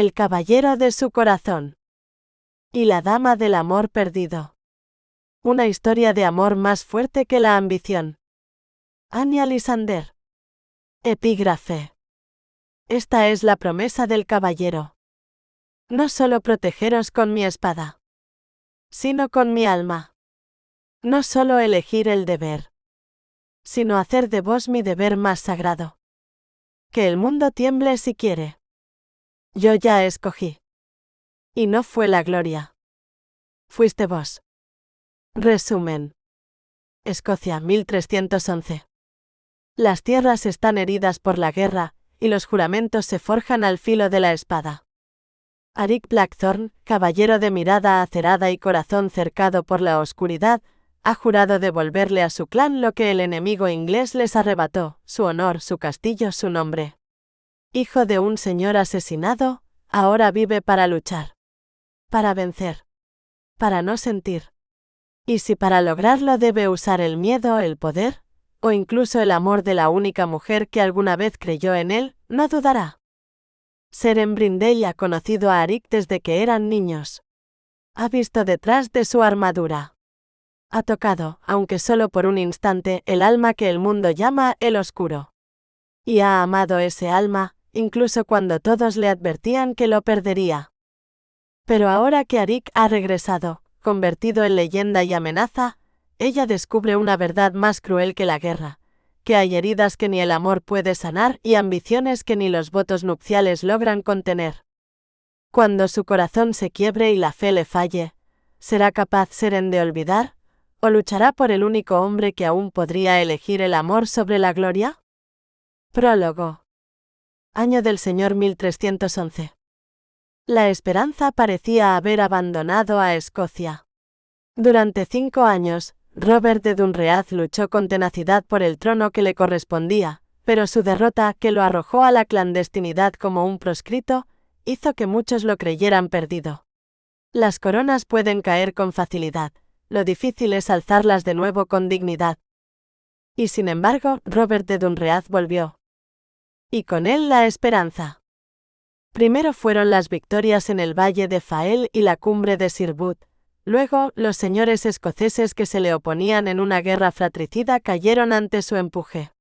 El caballero de su corazón. Y la dama del amor perdido. Una historia de amor más fuerte que la ambición. Anya Lysander. Epígrafe. Esta es la promesa del caballero. No solo protegeros con mi espada, sino con mi alma. No solo elegir el deber, sino hacer de vos mi deber más sagrado. Que el mundo tiemble si quiere. Yo ya escogí. Y no fue la gloria. Fuiste vos. Resumen. Escocia, 1311. Las tierras están heridas por la guerra, y los juramentos se forjan al filo de la espada. Aric Blackthorne, caballero de mirada acerada y corazón cercado por la oscuridad, ha jurado devolverle a su clan lo que el enemigo inglés les arrebató, su honor, su castillo, su nombre. Hijo de un señor asesinado, ahora vive para luchar. Para vencer. Para no sentir. Y si para lograrlo debe usar el miedo, el poder, o incluso el amor de la única mujer que alguna vez creyó en él, no dudará. Seren Brindell ha conocido a Aric desde que eran niños. Ha visto detrás de su armadura. Ha tocado, aunque solo por un instante, el alma que el mundo llama el oscuro. Y ha amado ese alma, incluso cuando todos le advertían que lo perdería. Pero ahora que Aric ha regresado, convertido en leyenda y amenaza, ella descubre una verdad más cruel que la guerra, que hay heridas que ni el amor puede sanar y ambiciones que ni los votos nupciales logran contener. Cuando su corazón se quiebre y la fe le falle, ¿será capaz Seren de olvidar? ¿O luchará por el único hombre que aún podría elegir el amor sobre la gloria? Prólogo. Año del Señor 1311. La esperanza parecía haber abandonado a Escocia. Durante 5 años, Robert de Dunreath luchó con tenacidad por el trono que le correspondía, pero su derrota, que lo arrojó a la clandestinidad como un proscrito, hizo que muchos lo creyeran perdido. Las coronas pueden caer con facilidad, lo difícil es alzarlas de nuevo con dignidad. Y sin embargo, Robert de Dunreath volvió. Y con él la esperanza. Primero fueron las victorias en el valle de Fael y la cumbre de Sirbut. Luego, los señores escoceses que se le oponían en una guerra fratricida cayeron ante su empuje.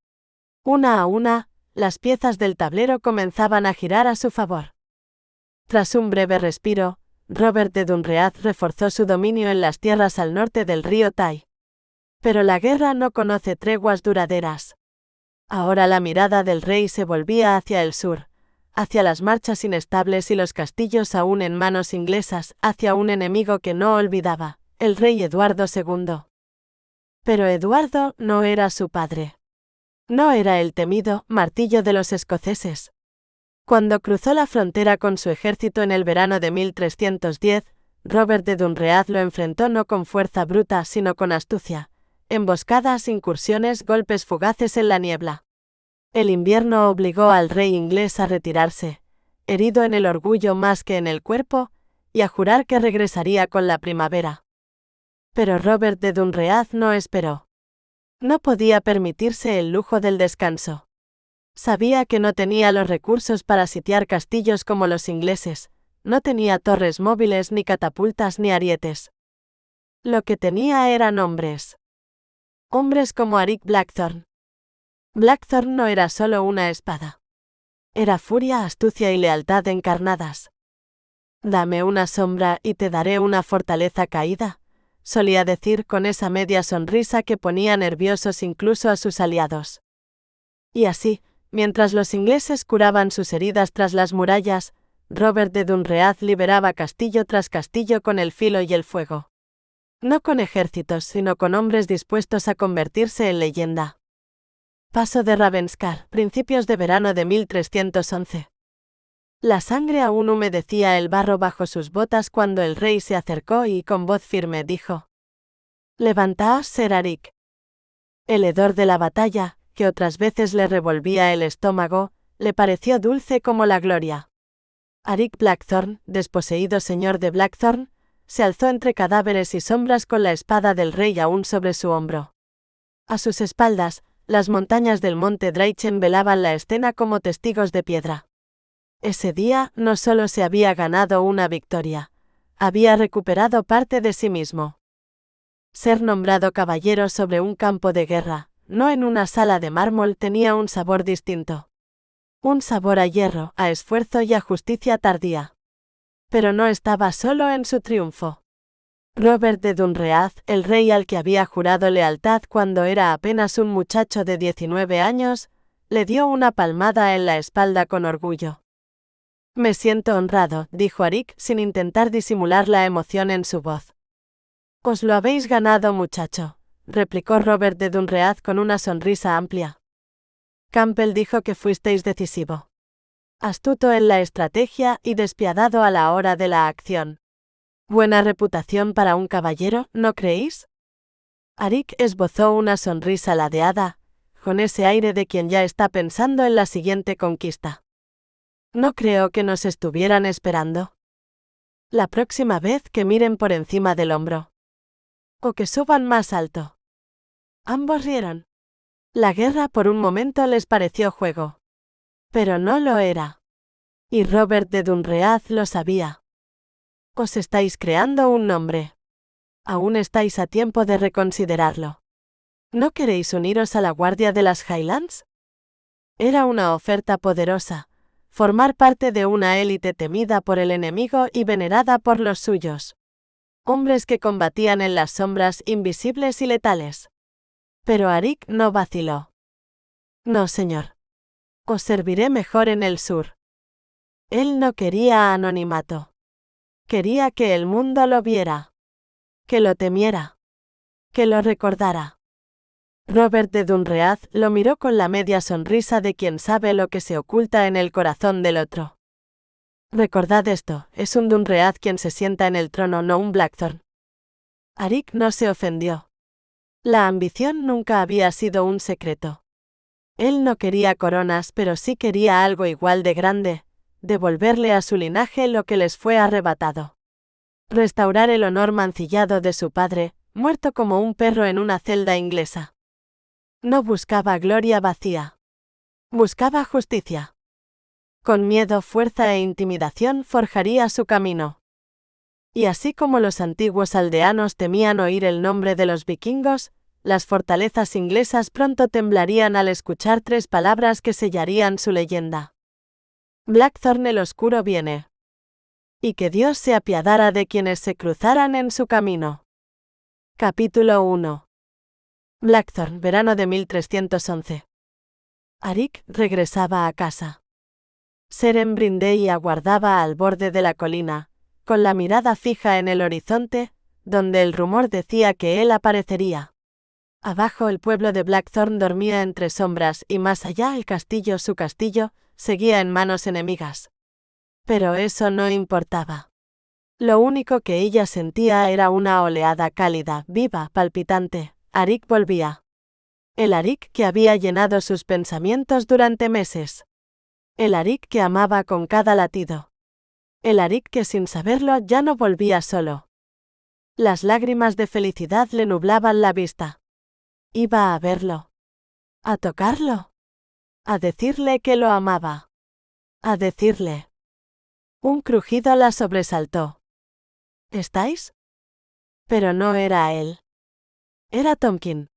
Una a una, las piezas del tablero comenzaban a girar a su favor. Tras un breve respiro, Robert de Dunreath reforzó su dominio en las tierras al norte del río Tay. Pero la guerra no conoce treguas duraderas. Ahora la mirada del rey se volvía hacia el sur, hacia las marchas inestables y los castillos aún en manos inglesas, hacia un enemigo que no olvidaba, el rey Eduardo II. Pero Eduardo no era su padre. No era el temido martillo de los escoceses. Cuando cruzó la frontera con su ejército en el verano de 1310, Robert de Dunreath lo enfrentó no con fuerza bruta sino con astucia, emboscadas, incursiones, golpes fugaces en la niebla. El invierno obligó al rey inglés a retirarse, herido en el orgullo más que en el cuerpo, y a jurar que regresaría con la primavera. Pero Robert de Dunreath no esperó. No podía permitirse el lujo del descanso. Sabía que no tenía los recursos para sitiar castillos como los ingleses, no tenía torres móviles ni catapultas ni arietes. Lo que tenía eran hombres. Hombres como Aric Blackthorne. Blackthorne no era solo una espada. Era furia, astucia y lealtad encarnadas. «Dame una sombra y te daré una fortaleza caída», solía decir con esa media sonrisa que ponía nerviosos incluso a sus aliados. Y así, mientras los ingleses curaban sus heridas tras las murallas, Robert de Dunreath liberaba castillo tras castillo con el filo y el fuego. No con ejércitos, sino con hombres dispuestos a convertirse en leyenda. Paso de Ravenscar, principios de verano de 1311. La sangre aún humedecía el barro bajo sus botas cuando el rey se acercó y con voz firme dijo: «Levantaos, Ser Aric». El hedor de la batalla, que otras veces le revolvía el estómago, le pareció dulce como la gloria. Aric Blackthorne, desposeído señor de Blackthorne, se alzó entre cadáveres y sombras con la espada del rey aún sobre su hombro. A sus espaldas, las montañas del monte Draichen velaban la escena como testigos de piedra. Ese día no solo se había ganado una victoria, había recuperado parte de sí mismo. Ser nombrado caballero sobre un campo de guerra, no en una sala de mármol, tenía un sabor distinto. Un sabor a hierro, a esfuerzo y a justicia tardía. Pero no estaba solo en su triunfo. Robert de Dunreath, el rey al que había jurado lealtad cuando era apenas un muchacho de 19 años, le dio una palmada en la espalda con orgullo. «Me siento honrado», dijo Arik sin intentar disimular la emoción en su voz. «Os lo habéis ganado, muchacho», replicó Robert de Dunreath con una sonrisa amplia. Campbell dijo que fuisteis decisivo. Astuto en la estrategia y despiadado a la hora de la acción. Buena reputación para un caballero, ¿no creéis? Arik esbozó una sonrisa ladeada, con ese aire de quien ya está pensando en la siguiente conquista. No creo que nos estuvieran esperando. La próxima vez que miren por encima del hombro. O que suban más alto. Ambos rieron. La guerra por un momento les pareció juego. Pero no lo era. Y Robert de Dunreath lo sabía. Os estáis creando un nombre. Aún estáis a tiempo de reconsiderarlo. ¿No queréis uniros a la Guardia de las Highlands? Era una oferta poderosa, formar parte de una élite temida por el enemigo y venerada por los suyos. Hombres que combatían en las sombras, invisibles y letales. Pero Arik no vaciló. No, señor. Os serviré mejor en el sur. Él no quería anonimato. Quería que el mundo lo viera. Que lo temiera. Que lo recordara. Robert de Dunreath lo miró con la media sonrisa de quien sabe lo que se oculta en el corazón del otro. Recordad esto, es un Dunreath quien se sienta en el trono, no un Blackthorn. Arik no se ofendió. La ambición nunca había sido un secreto. Él no quería coronas, pero sí quería algo igual de grande, devolverle a su linaje lo que les fue arrebatado. Restaurar el honor mancillado de su padre, muerto como un perro en una celda inglesa. No buscaba gloria vacía. Buscaba justicia. Con miedo, fuerza e intimidación forjaría su camino. Y así como los antiguos aldeanos temían oír el nombre de los vikingos, las fortalezas inglesas pronto temblarían al escuchar 3 palabras que sellarían su leyenda. Blackthorn el oscuro viene. Y que Dios se apiadara de quienes se cruzaran en su camino. Capítulo 1. Blackthorn, verano de 1311. Arik regresaba a casa. Seren Brindey aguardaba al borde de la colina, con la mirada fija en el horizonte, donde el rumor decía que él aparecería. Abajo el pueblo de Blackthorn dormía entre sombras y más allá el castillo, su castillo, seguía en manos enemigas. Pero eso no importaba. Lo único que ella sentía era una oleada cálida, viva, palpitante. Arik volvía. El Arik que había llenado sus pensamientos durante meses. El Arik que amaba con cada latido. El Arik que sin saberlo ya no volvía solo. Las lágrimas de felicidad le nublaban la vista. Iba a verlo. A tocarlo. A decirle que lo amaba. A decirle. Un crujido la sobresaltó. ¿Estáis? Pero no era él. Era Tomkin.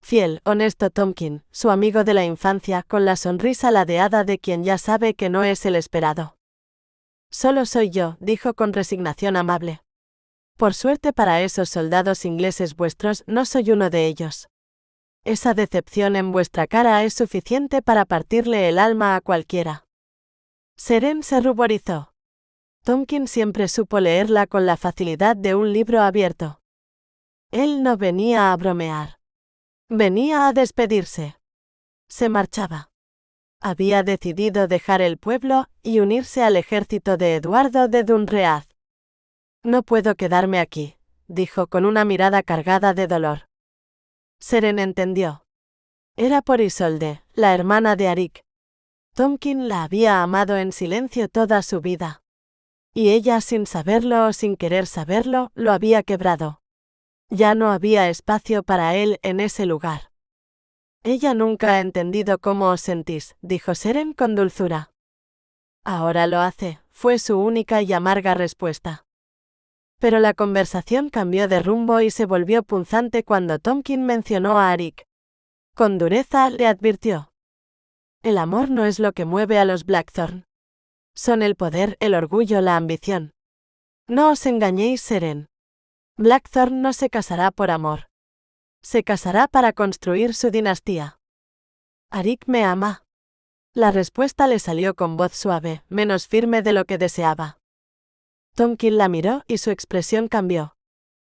Fiel, honesto Tomkin, su amigo de la infancia, con la sonrisa ladeada de quien ya sabe que no es el esperado. Solo soy yo, dijo con resignación amable. Por suerte para esos soldados ingleses vuestros, no soy uno de ellos. Esa decepción en vuestra cara es suficiente para partirle el alma a cualquiera. Seren se ruborizó. Tomkin siempre supo leerla con la facilidad de un libro abierto. Él no venía a bromear. Venía a despedirse. Se marchaba. Había decidido dejar el pueblo y unirse al ejército de Eduardo de Dunreath. No puedo quedarme aquí, dijo con una mirada cargada de dolor. Seren entendió. Era por Isolde, la hermana de Arik. Tomkin la había amado en silencio toda su vida. Y ella, sin saberlo o sin querer saberlo, lo había quebrado. Ya no había espacio para él en ese lugar. Ella nunca ha entendido cómo os sentís, dijo Seren con dulzura. Ahora lo hace, fue su única y amarga respuesta. Pero la conversación cambió de rumbo y se volvió punzante cuando Tomkin mencionó a Arik. Con dureza le advirtió. El amor no es lo que mueve a los Blackthorn. Son el poder, el orgullo, la ambición. No os engañéis, Seren. Blackthorn no se casará por amor. Se casará para construir su dinastía. Arik me ama. La respuesta le salió con voz suave, menos firme de lo que deseaba. Tomkin la miró y su expresión cambió.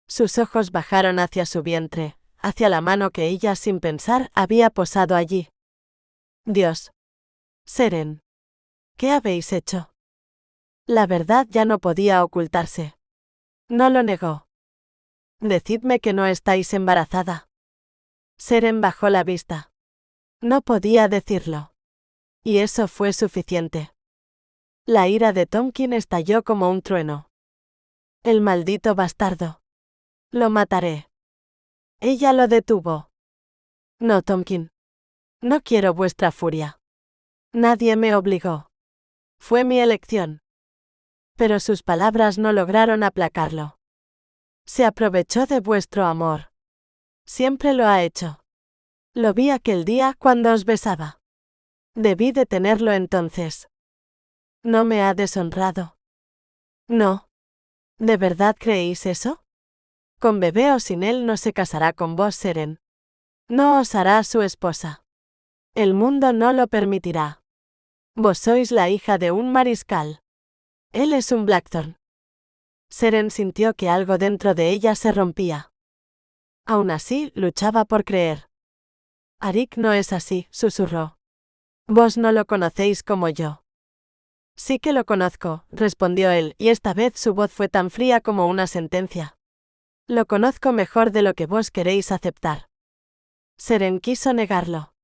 Sus ojos bajaron hacia su vientre, hacia la mano que ella sin pensar había posado allí. Dios. Seren. ¿Qué habéis hecho? La verdad ya no podía ocultarse. No lo negó. Decidme que no estáis embarazada. Seren bajó la vista. No podía decirlo. Y eso fue suficiente. La ira de Tomkin estalló como un trueno. El maldito bastardo. Lo mataré. Ella lo detuvo. No, Tomkin. No quiero vuestra furia. Nadie me obligó. Fue mi elección. Pero sus palabras no lograron aplacarlo. Se aprovechó de vuestro amor. Siempre lo ha hecho. Lo vi aquel día cuando os besaba. Debí detenerlo entonces. No me ha deshonrado. No. ¿De verdad creéis eso? Con bebé o sin él no se casará con vos, Seren. No os hará su esposa. El mundo no lo permitirá. Vos sois la hija de un mariscal. Él es un Blackthorn. Seren sintió que algo dentro de ella se rompía. Aún así, luchaba por creer. Arik no es así, susurró. Vos no lo conocéis como yo. Sí que lo conozco, respondió él, y esta vez su voz fue tan fría como una sentencia. Lo conozco mejor de lo que vos queréis aceptar. Seren quiso negarlo.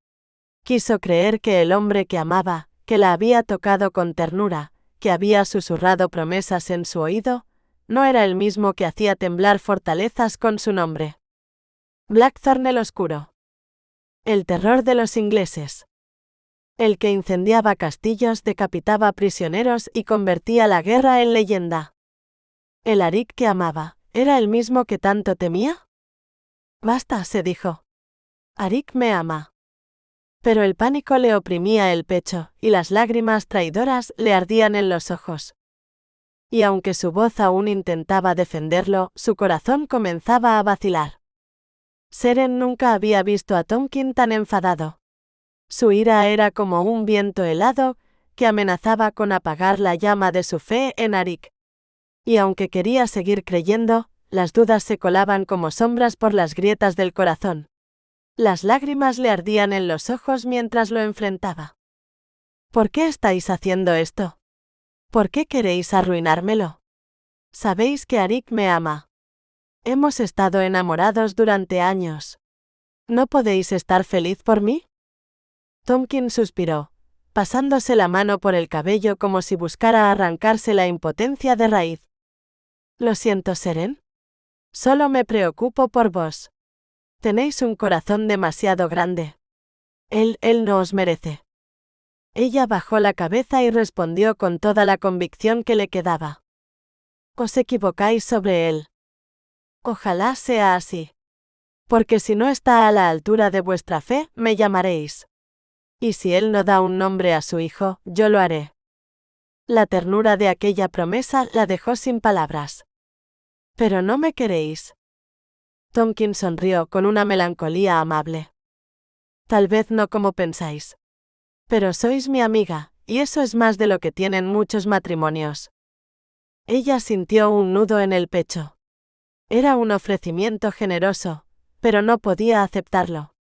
Quiso creer que el hombre que amaba, que la había tocado con ternura, que había susurrado promesas en su oído, no era el mismo que hacía temblar fortalezas con su nombre. Blackthorn el Oscuro. El terror de los ingleses. El que incendiaba castillos, decapitaba prisioneros y convertía la guerra en leyenda. El Arik que amaba, ¿era el mismo que tanto temía? Basta, se dijo. Arik me ama. Pero el pánico le oprimía el pecho, y las lágrimas traidoras le ardían en los ojos. Y aunque su voz aún intentaba defenderlo, su corazón comenzaba a vacilar. Seren nunca había visto a Tomkin tan enfadado. Su ira era como un viento helado, que amenazaba con apagar la llama de su fe en Arik. Y aunque quería seguir creyendo, las dudas se colaban como sombras por las grietas del corazón. Las lágrimas le ardían en los ojos mientras lo enfrentaba. ¿Por qué estáis haciendo esto? ¿Por qué queréis arruinármelo? Sabéis que Arik me ama. Hemos estado enamorados durante años. ¿No podéis estar feliz por mí? Tomkin suspiró, pasándose la mano por el cabello como si buscara arrancarse la impotencia de raíz. Lo siento, Seren. Solo me preocupo por vos. Tenéis un corazón demasiado grande. Él no os merece. Ella bajó la cabeza y respondió con toda la convicción que le quedaba. Os equivocáis sobre él. Ojalá sea así. Porque si no está a la altura de vuestra fe, me llamaréis. Y si él no da un nombre a su hijo, yo lo haré. La ternura de aquella promesa la dejó sin palabras. Pero no me queréis. Tomkin sonrió con una melancolía amable. Tal vez no como pensáis. Pero sois mi amiga, y eso es más de lo que tienen muchos matrimonios. Ella sintió un nudo en el pecho. Era un ofrecimiento generoso, pero no podía aceptarlo.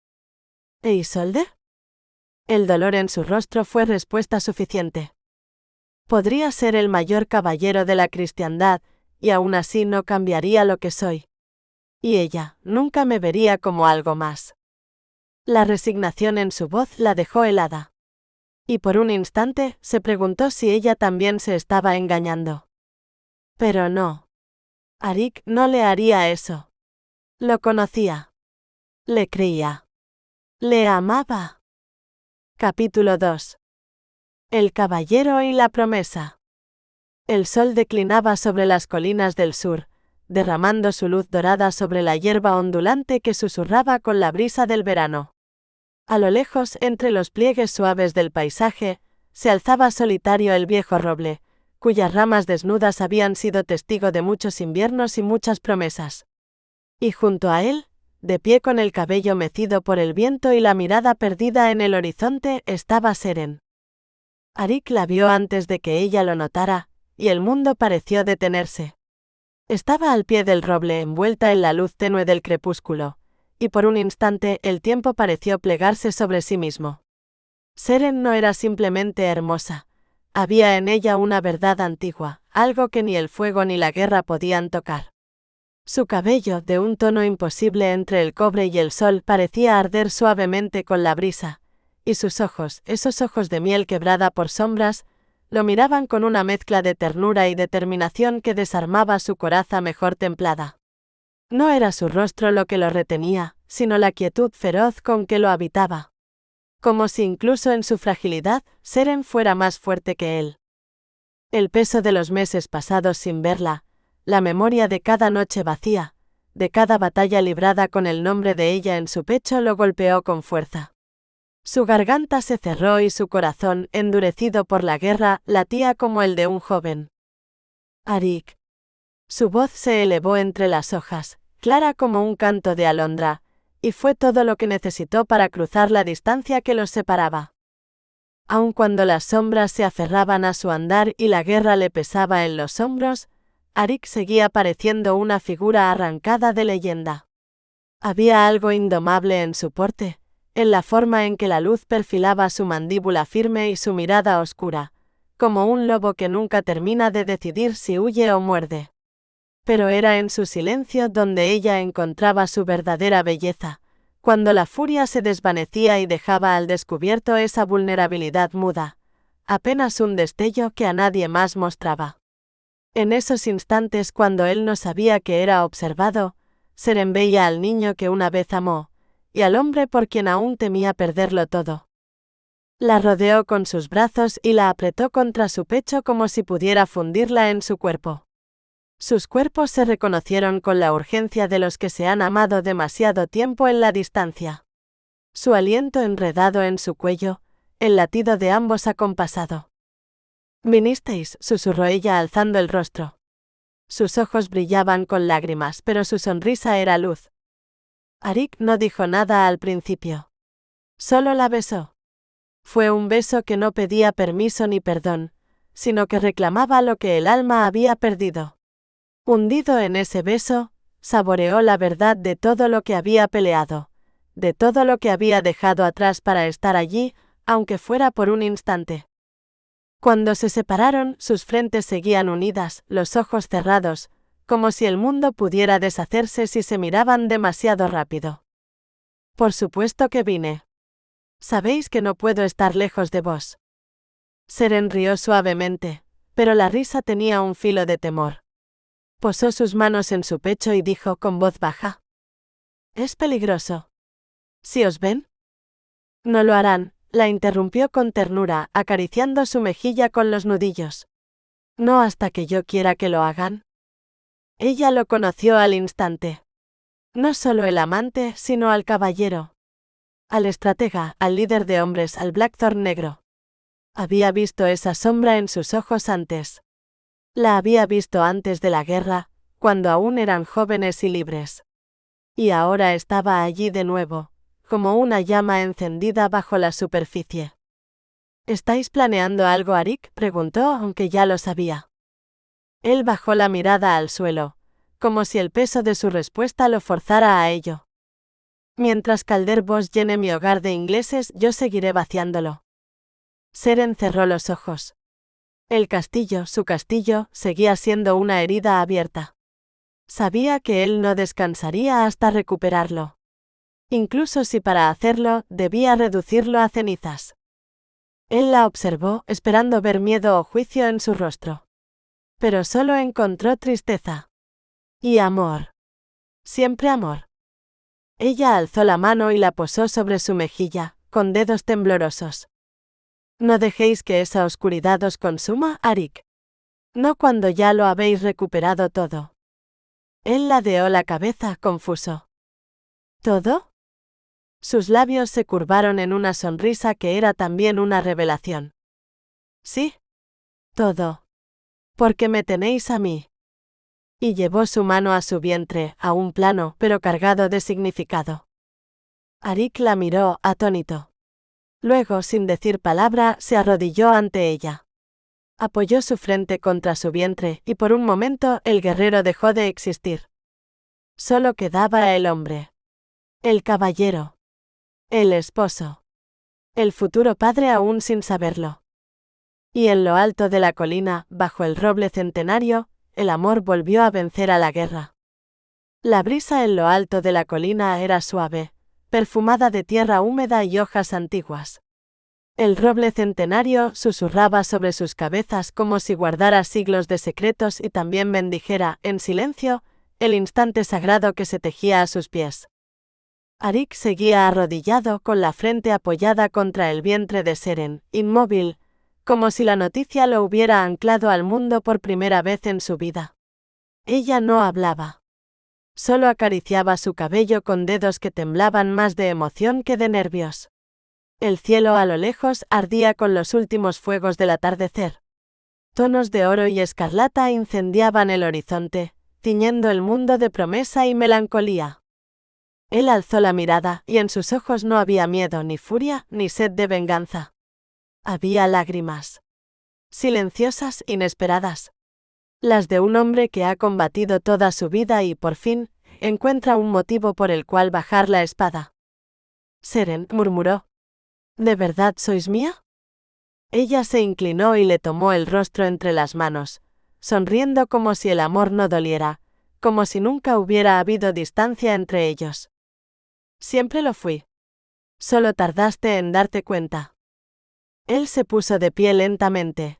¿E Isolde? El dolor en su rostro fue respuesta suficiente. Podría ser el mayor caballero de la cristiandad, y aún así no cambiaría lo que soy. Y ella nunca me vería como algo más. La resignación en su voz la dejó helada. Y por un instante se preguntó si ella también se estaba engañando. Pero no. Arik no le haría eso. Lo conocía. Le creía. Le amaba. Capítulo 2. El caballero y la promesa. El sol declinaba sobre las colinas del sur, derramando su luz dorada sobre la hierba ondulante que susurraba con la brisa del verano. A lo lejos, entre los pliegues suaves del paisaje, se alzaba solitario el viejo roble, cuyas ramas desnudas habían sido testigo de muchos inviernos y muchas promesas. Y junto a él, de pie con el cabello mecido por el viento y la mirada perdida en el horizonte, estaba Seren. Arik la vio antes de que ella lo notara, y el mundo pareció detenerse. Estaba al pie del roble envuelta en la luz tenue del crepúsculo, y por un instante el tiempo pareció plegarse sobre sí mismo. Seren no era simplemente hermosa, había en ella una verdad antigua, algo que ni el fuego ni la guerra podían tocar. Su cabello, de un tono imposible entre el cobre y el sol, parecía arder suavemente con la brisa, y sus ojos, esos ojos de miel quebrada por sombras, lo miraban con una mezcla de ternura y determinación que desarmaba su coraza mejor templada. No era su rostro lo que lo retenía, sino la quietud feroz con que lo habitaba. Como si incluso en su fragilidad, Seren fuera más fuerte que él. El peso de los meses pasados sin verla, la memoria de cada noche vacía, de cada batalla librada con el nombre de ella en su pecho lo golpeó con fuerza. Su garganta se cerró y su corazón, endurecido por la guerra, latía como el de un joven. Arik. Su voz se elevó entre las hojas, clara como un canto de alondra, y fue todo lo que necesitó para cruzar la distancia que los separaba. Aun cuando las sombras se aferraban a su andar y la guerra le pesaba en los hombros, Arik seguía pareciendo una figura arrancada de leyenda. Había algo indomable en su porte, en la forma en que la luz perfilaba su mandíbula firme y su mirada oscura, como un lobo que nunca termina de decidir si huye o muerde. Pero era en su silencio donde ella encontraba su verdadera belleza, cuando la furia se desvanecía y dejaba al descubierto esa vulnerabilidad muda, apenas un destello que a nadie más mostraba. En esos instantes cuando él no sabía que era observado, Seren veía al niño que una vez amó, y al hombre por quien aún temía perderlo todo. La rodeó con sus brazos y la apretó contra su pecho como si pudiera fundirla en su cuerpo. Sus cuerpos se reconocieron con la urgencia de los que se han amado demasiado tiempo en la distancia. Su aliento enredado en su cuello, el latido de ambos acompasado. «Vinisteis», susurró ella alzando el rostro. Sus ojos brillaban con lágrimas, pero su sonrisa era luz. Arik no dijo nada al principio. Solo la besó. Fue un beso que no pedía permiso ni perdón, sino que reclamaba lo que el alma había perdido. Hundido en ese beso, saboreó la verdad de todo lo que había peleado, de todo lo que había dejado atrás para estar allí, aunque fuera por un instante. Cuando se separaron, sus frentes seguían unidas, los ojos cerrados, como si el mundo pudiera deshacerse si se miraban demasiado rápido. «Por supuesto que vine. Sabéis que no puedo estar lejos de vos». Seren rió suavemente, pero la risa tenía un filo de temor. Posó sus manos en su pecho y dijo con voz baja: «Es peligroso. ¿Si os ven?» «No lo harán», la interrumpió con ternura, acariciando su mejilla con los nudillos. «No hasta que yo quiera que lo hagan». Ella lo conoció al instante. No solo el amante, sino al caballero. Al estratega, al líder de hombres, al Blackthorn negro. Había visto esa sombra en sus ojos antes. La había visto antes de la guerra, cuando aún eran jóvenes y libres. Y ahora estaba allí de nuevo, como una llama encendida bajo la superficie. «¿Estáis planeando algo, Arik?», preguntó, aunque ya lo sabía. Él bajó la mirada al suelo, como si el peso de su respuesta lo forzara a ello. «Mientras Calder Bosch llene mi hogar de ingleses, yo seguiré vaciándolo». Seren cerró los ojos. El castillo, su castillo, seguía siendo una herida abierta. Sabía que él no descansaría hasta recuperarlo. Incluso si para hacerlo, debía reducirlo a cenizas. Él la observó, esperando ver miedo o juicio en su rostro. Pero solo encontró tristeza. Y amor. Siempre amor. Ella alzó la mano y la posó sobre su mejilla, con dedos temblorosos. No dejéis que esa oscuridad os consuma, Arik. No cuando ya lo habéis recuperado todo. Él ladeó la cabeza, confuso. ¿Todo? Sus labios se curvaron en una sonrisa que era también una revelación. Sí. Todo. Porque me tenéis a mí. Y llevó su mano a su vientre, aún plano, pero cargado de significado. Arik la miró, atónito. Luego, sin decir palabra, se arrodilló ante ella. Apoyó su frente contra su vientre, y por un momento el guerrero dejó de existir. Solo quedaba el hombre. El caballero. El esposo. El futuro padre aún sin saberlo. Y en lo alto de la colina, bajo el roble centenario, el amor volvió a vencer a la guerra. La brisa en lo alto de la colina era suave, perfumada de tierra húmeda y hojas antiguas. El roble centenario susurraba sobre sus cabezas como si guardara siglos de secretos y también bendijera, en silencio, el instante sagrado que se tejía a sus pies. Arik seguía arrodillado con la frente apoyada contra el vientre de Seren, inmóvil, como si la noticia lo hubiera anclado al mundo por primera vez en su vida. Ella no hablaba. Solo acariciaba su cabello con dedos que temblaban más de emoción que de nervios. El cielo a lo lejos ardía con los últimos fuegos del atardecer. Tonos de oro y escarlata incendiaban el horizonte, tiñendo el mundo de promesa y melancolía. Él alzó la mirada, y en sus ojos no había miedo, ni furia, ni sed de venganza. Había lágrimas. Silenciosas, inesperadas. Las de un hombre que ha combatido toda su vida y, por fin, encuentra un motivo por el cual bajar la espada. Seren, murmuró. ¿De verdad sois mía? Ella se inclinó y le tomó el rostro entre las manos, sonriendo como si el amor no doliera, como si nunca hubiera habido distancia entre ellos. Siempre lo fui. Solo tardaste en darte cuenta. Él se puso de pie lentamente,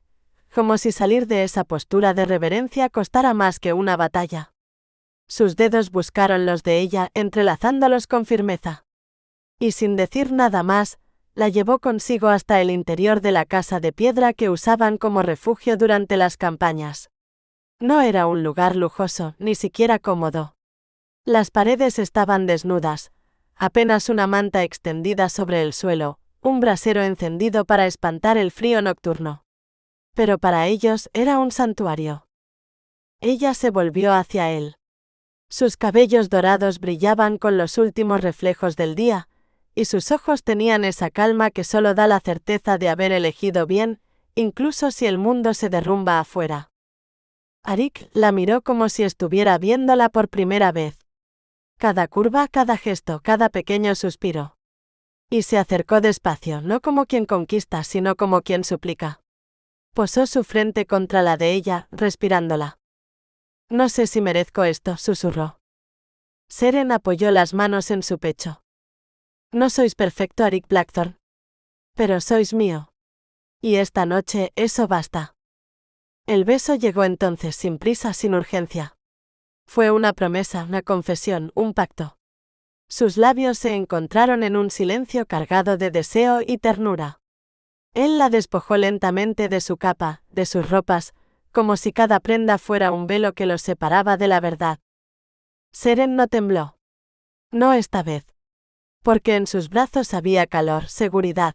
como si salir de esa postura de reverencia costara más que una batalla. Sus dedos buscaron los de ella, entrelazándolos con firmeza. Y sin decir nada más, la llevó consigo hasta el interior de la casa de piedra que usaban como refugio durante las campañas. No era un lugar lujoso, ni siquiera cómodo. Las paredes estaban desnudas, apenas una manta extendida sobre el suelo, un brasero encendido para espantar el frío nocturno. Pero para ellos era un santuario. Ella se volvió hacia él. Sus cabellos dorados brillaban con los últimos reflejos del día, y sus ojos tenían esa calma que solo da la certeza de haber elegido bien, incluso si el mundo se derrumba afuera. Arik la miró como si estuviera viéndola por primera vez. Cada curva, cada gesto, cada pequeño suspiro. Y se acercó despacio, no como quien conquista, sino como quien suplica. Posó su frente contra la de ella, respirándola. No sé si merezco esto, susurró. Seren apoyó las manos en su pecho. No sois perfecto, Arik Blackthorn. Pero sois mío. Y esta noche, eso basta. El beso llegó entonces sin prisa, sin urgencia. Fue una promesa, una confesión, un pacto. Sus labios se encontraron en un silencio cargado de deseo y ternura. Él la despojó lentamente de su capa, de sus ropas, como si cada prenda fuera un velo que los separaba de la verdad. Seren no tembló. No esta vez. Porque en sus brazos había calor, seguridad.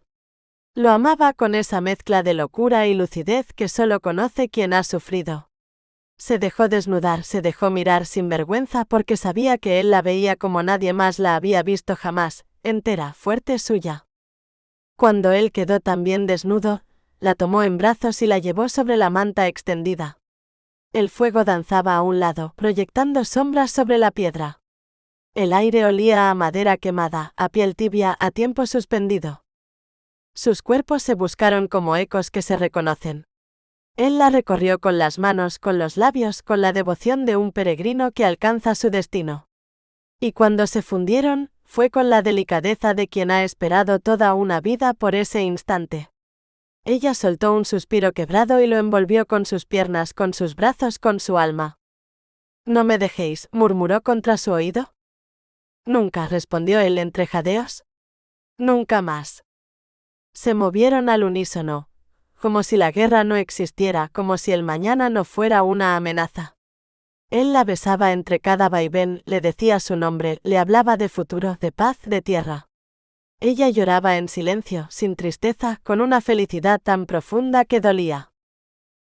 Lo amaba con esa mezcla de locura y lucidez que solo conoce quien ha sufrido. Se dejó desnudar, se dejó mirar sin vergüenza porque sabía que él la veía como nadie más la había visto jamás, entera, fuerte suya. Cuando él quedó también desnudo, la tomó en brazos y la llevó sobre la manta extendida. El fuego danzaba a un lado, proyectando sombras sobre la piedra. El aire olía a madera quemada, a piel tibia, a tiempo suspendido. Sus cuerpos se buscaron como ecos que se reconocen. Él la recorrió con las manos, con los labios, con la devoción de un peregrino que alcanza su destino. Y cuando se fundieron, fue con la delicadeza de quien ha esperado toda una vida por ese instante. Ella soltó un suspiro quebrado y lo envolvió con sus piernas, con sus brazos, con su alma. «No me dejéis», murmuró contra su oído. «Nunca», respondió él entre jadeos. «Nunca más». Se movieron al unísono, como si la guerra no existiera, como si el mañana no fuera una amenaza. Él la besaba entre cada vaivén, le decía su nombre, le hablaba de futuro, de paz, de tierra. Ella lloraba en silencio, sin tristeza, con una felicidad tan profunda que dolía.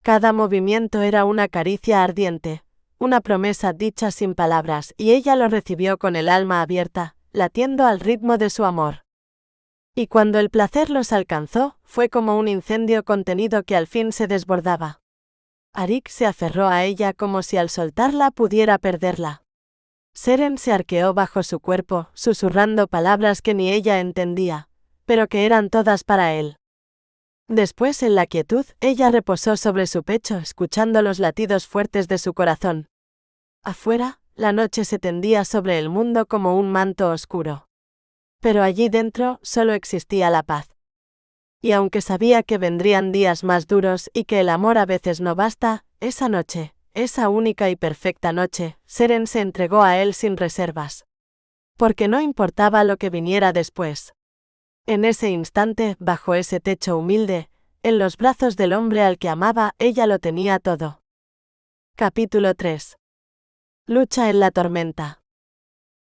Cada movimiento era una caricia ardiente, una promesa dicha sin palabras, y ella lo recibió con el alma abierta, latiendo al ritmo de su amor. Y cuando el placer los alcanzó, fue como un incendio contenido que al fin se desbordaba. Arik se aferró a ella como si al soltarla pudiera perderla. Seren se arqueó bajo su cuerpo, susurrando palabras que ni ella entendía, pero que eran todas para él. Después, en la quietud, ella reposó sobre su pecho, escuchando los latidos fuertes de su corazón. Afuera, la noche se tendía sobre el mundo como un manto oscuro. Pero allí dentro solo existía la paz. Y aunque sabía que vendrían días más duros y que el amor a veces no basta, esa noche, esa única y perfecta noche, Seren se entregó a él sin reservas. Porque no importaba lo que viniera después. En ese instante, bajo ese techo humilde, en los brazos del hombre al que amaba, ella lo tenía todo. Capítulo 3. Lucha en la tormenta.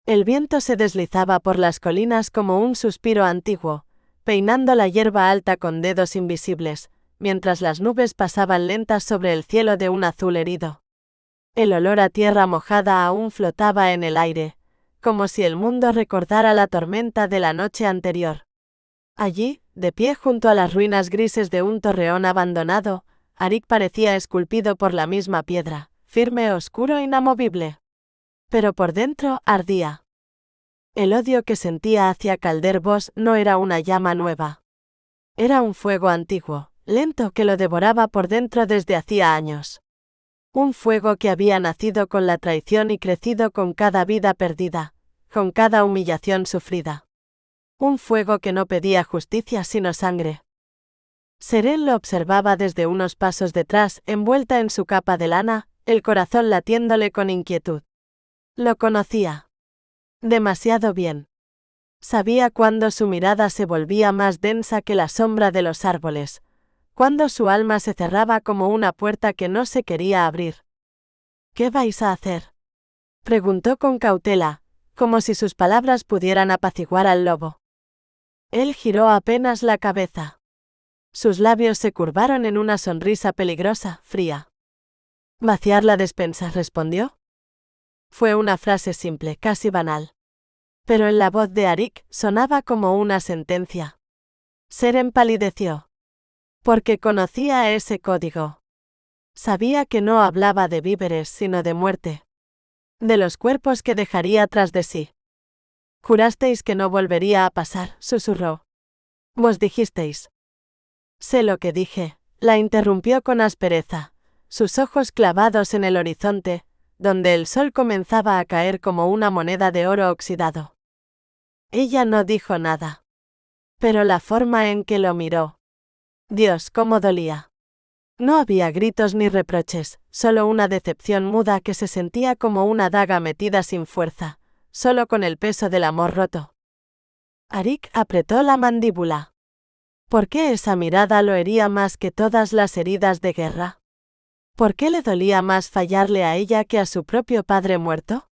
El viento se deslizaba por las colinas como un suspiro antiguo, peinando la hierba alta con dedos invisibles, mientras las nubes pasaban lentas sobre el cielo de un azul herido. El olor a tierra mojada aún flotaba en el aire, como si el mundo recordara la tormenta de la noche anterior. Allí, de pie junto a las ruinas grises de un torreón abandonado, Arik parecía esculpido por la misma piedra, firme, oscuro, inamovible. Pero por dentro ardía. El odio que sentía hacia Calder Bos no era una llama nueva. Era un fuego antiguo, lento, que lo devoraba por dentro desde hacía años. Un fuego que había nacido con la traición y crecido con cada vida perdida, con cada humillación sufrida. Un fuego que no pedía justicia sino sangre. Seren lo observaba desde unos pasos detrás, envuelta en su capa de lana, el corazón latiéndole con inquietud. Lo conocía. Demasiado bien. Sabía cuándo su mirada se volvía más densa que la sombra de los árboles, cuando su alma se cerraba como una puerta que no se quería abrir. ¿Qué vais a hacer?, preguntó con cautela, como si sus palabras pudieran apaciguar al lobo. Él giró apenas la cabeza. Sus labios se curvaron en una sonrisa peligrosa, fría. «Vaciar la despensa», respondió. Fue una frase simple, casi banal. Pero en la voz de Arik sonaba como una sentencia. Seren palideció. Porque conocía ese código. Sabía que no hablaba de víveres sino de muerte. De los cuerpos que dejaría tras de sí. «Jurasteis que no volvería a pasar», susurró. «Vos dijisteis». «Sé lo que dije», la interrumpió con aspereza, sus ojos clavados en el horizonte, donde el sol comenzaba a caer como una moneda de oro oxidado. Ella no dijo nada. Pero la forma en que lo miró. Dios, cómo dolía. No había gritos ni reproches, solo una decepción muda que se sentía como una daga metida sin fuerza, solo con el peso del amor roto. Arik apretó la mandíbula. ¿Por qué esa mirada lo hería más que todas las heridas de guerra? ¿Por qué le dolía más fallarle a ella que a su propio padre muerto?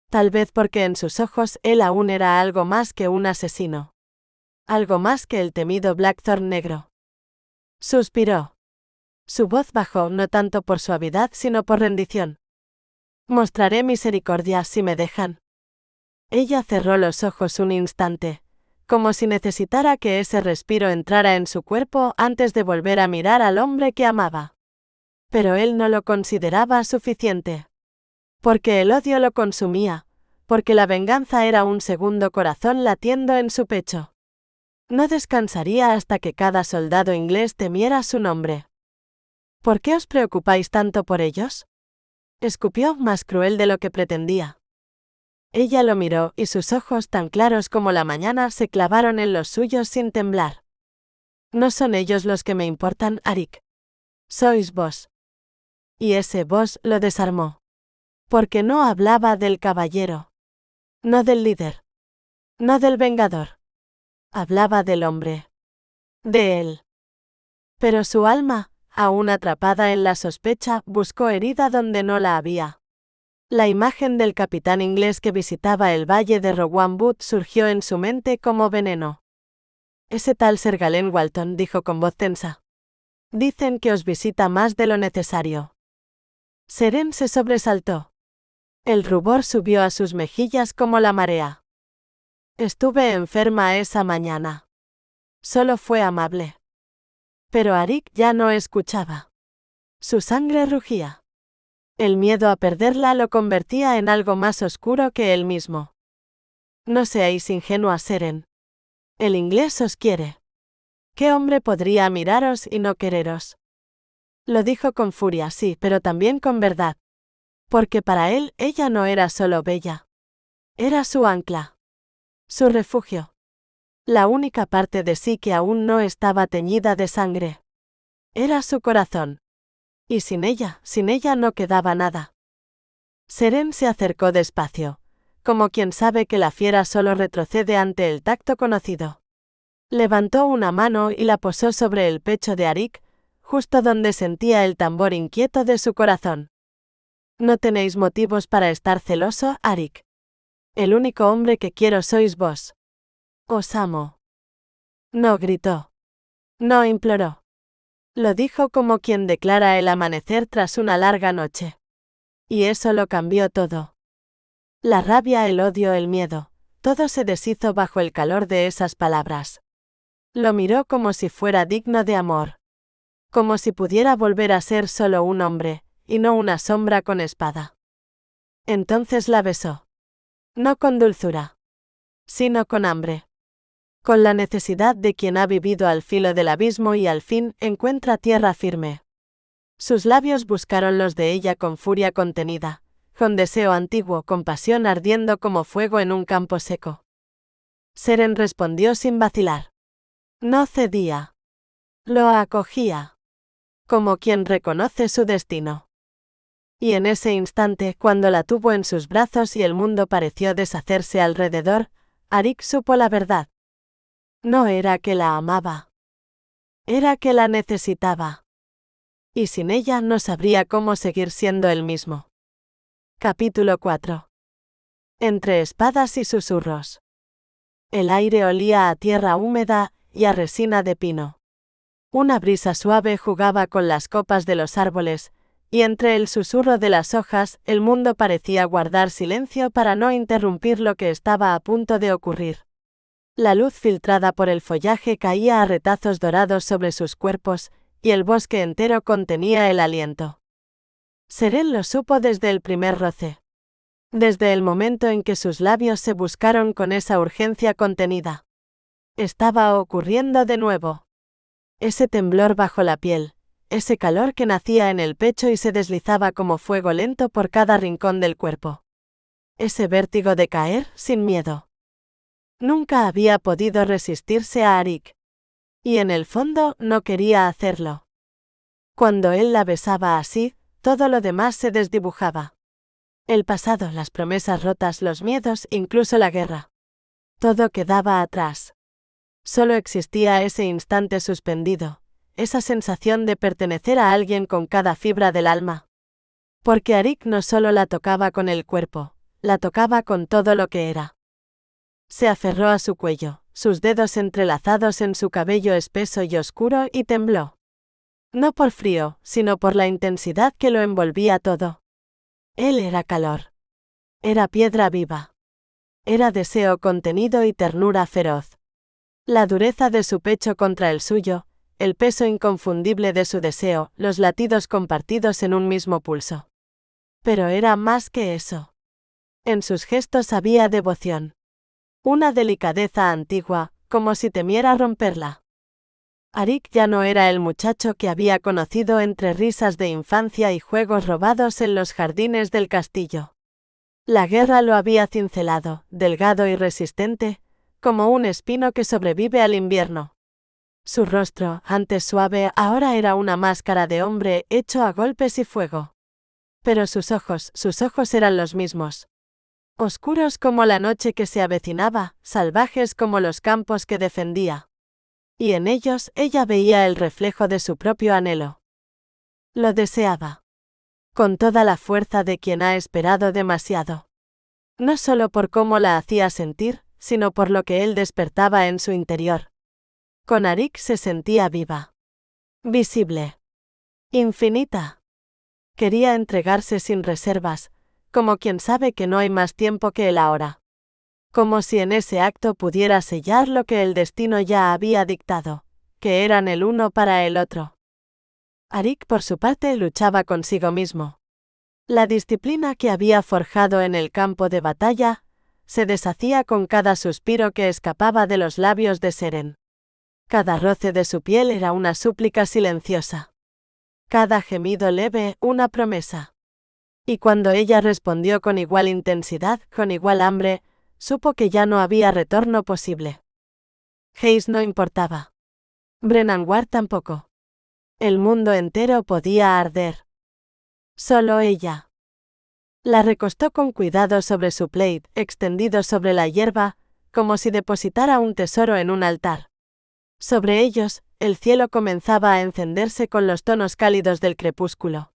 Tal vez porque en sus ojos él aún era algo más que un asesino. Algo más que el temido Blackthorn negro. Suspiró. Su voz bajó no tanto por suavidad sino por rendición. «Mostraré misericordia si me dejan». Ella cerró los ojos un instante, como si necesitara que ese respiro entrara en su cuerpo antes de volver a mirar al hombre que amaba. Pero él no lo consideraba suficiente. Porque el odio lo consumía, porque la venganza era un segundo corazón latiendo en su pecho. No descansaría hasta que cada soldado inglés temiera su nombre. «¿Por qué os preocupáis tanto por ellos?», escupió, más cruel de lo que pretendía. Ella lo miró y sus ojos, tan claros como la mañana, se clavaron en los suyos sin temblar. «No son ellos los que me importan, Arik. Sois vos». Y ese vos lo desarmó. Porque no hablaba del caballero. No del líder. No del vengador. Hablaba del hombre. de él. Pero su alma, aún atrapada en la sospecha, buscó herida donde no la había. La imagen del capitán inglés que visitaba el valle de Rowan Wood surgió en su mente como veneno. Ese tal Sir Galen Walton, dijo con voz tensa. Dicen que os visita más de lo necesario. Seren se sobresaltó. El rubor subió a sus mejillas como la marea. Estuve enferma esa mañana. Solo fue amable. Pero Arik ya no escuchaba. Su sangre rugía. El miedo a perderla lo convertía en algo más oscuro que él mismo. No seáis ingenuas, Seren. El inglés os quiere. ¿Qué hombre podría miraros y no quereros? Lo dijo con furia, sí, pero también con verdad. Porque para él, ella no era solo bella. Era su ancla. Su refugio. La única parte de sí que aún no estaba teñida de sangre. Era su corazón. Y sin ella no quedaba nada. Seren se acercó despacio, como quien sabe que la fiera solo retrocede ante el tacto conocido. Levantó una mano y la posó sobre el pecho de Arik, justo donde sentía el tambor inquieto de su corazón. No tenéis motivos para estar celoso, Arik. El único hombre que quiero sois vos. Os amo. No gritó. No imploró. Lo dijo como quien declara el amanecer tras una larga noche. Y eso lo cambió todo. La rabia, el odio, el miedo, todo se deshizo bajo el calor de esas palabras. Lo miró como si fuera digno de amor. Como si pudiera volver a ser solo un hombre, y no una sombra con espada. Entonces la besó. No con dulzura, sino con hambre. Con la necesidad de quien ha vivido al filo del abismo y al fin encuentra tierra firme. Sus labios buscaron los de ella con furia contenida, con deseo antiguo, con pasión ardiendo como fuego en un campo seco. Seren respondió sin vacilar. No cedía. Lo acogía. Como quien reconoce su destino. Y en ese instante, cuando la tuvo en sus brazos y el mundo pareció deshacerse alrededor, Arik supo la verdad. No era que la amaba. Era que la necesitaba. Y sin ella no sabría cómo seguir siendo él mismo. Capítulo 4. Entre espadas y susurros. El aire olía a tierra húmeda y a resina de pino. Una brisa suave jugaba con las copas de los árboles, y entre el susurro de las hojas, el mundo parecía guardar silencio para no interrumpir lo que estaba a punto de ocurrir. La luz filtrada por el follaje caía a retazos dorados sobre sus cuerpos, y el bosque entero contenía el aliento. Seren lo supo desde el primer roce. Desde el momento en que sus labios se buscaron con esa urgencia contenida. Estaba ocurriendo de nuevo. Ese temblor bajo la piel, ese calor que nacía en el pecho y se deslizaba como fuego lento por cada rincón del cuerpo. Ese vértigo de caer sin miedo. Nunca había podido resistirse a Arik. Y en el fondo no quería hacerlo. Cuando él la besaba así, todo lo demás se desdibujaba. El pasado, las promesas rotas, los miedos, incluso la guerra. Todo quedaba atrás. Solo existía ese instante suspendido, esa sensación de pertenecer a alguien con cada fibra del alma. Porque Arik no solo la tocaba con el cuerpo, la tocaba con todo lo que era. Se aferró a su cuello, sus dedos entrelazados en su cabello espeso y oscuro, y tembló. No por frío, sino por la intensidad que lo envolvía todo. Él era calor. Era piedra viva. Era deseo contenido y ternura feroz. La dureza de su pecho contra el suyo, el peso inconfundible de su deseo, los latidos compartidos en un mismo pulso. Pero era más que eso. En sus gestos había devoción. Una delicadeza antigua, como si temiera romperla. Arik ya no era el muchacho que había conocido entre risas de infancia y juegos robados en los jardines del castillo. La guerra lo había cincelado, delgado y resistente, como un espino que sobrevive al invierno. Su rostro, antes suave, ahora era una máscara de hombre hecho a golpes y fuego. Pero sus ojos eran los mismos. Oscuros como la noche que se avecinaba, salvajes como los campos que defendía. y en ellos ella veía el reflejo de su propio anhelo. Lo deseaba. Con toda la fuerza de quien ha esperado demasiado. No solo por cómo la hacía sentir, sino por lo que él despertaba en su interior. Con Arik se sentía viva. Visible. Infinita. Quería entregarse sin reservas, como quien sabe que no hay más tiempo que el ahora. Como si en ese acto pudiera sellar lo que el destino ya había dictado, que eran el uno para el otro. Arik por su parte luchaba consigo mismo. La disciplina que había forjado en el campo de batalla, se deshacía con cada suspiro que escapaba de los labios de Seren. Cada roce de su piel era una súplica silenciosa. Cada gemido leve, una promesa. Y cuando ella respondió con igual intensidad, con igual hambre, supo que ya no había retorno posible. Hayes no importaba. Brennan Ward tampoco. El mundo entero podía arder. Solo ella. La recostó con cuidado sobre su plaid, extendido sobre la hierba, como si depositara un tesoro en un altar. Sobre ellos, el cielo comenzaba a encenderse con los tonos cálidos del crepúsculo.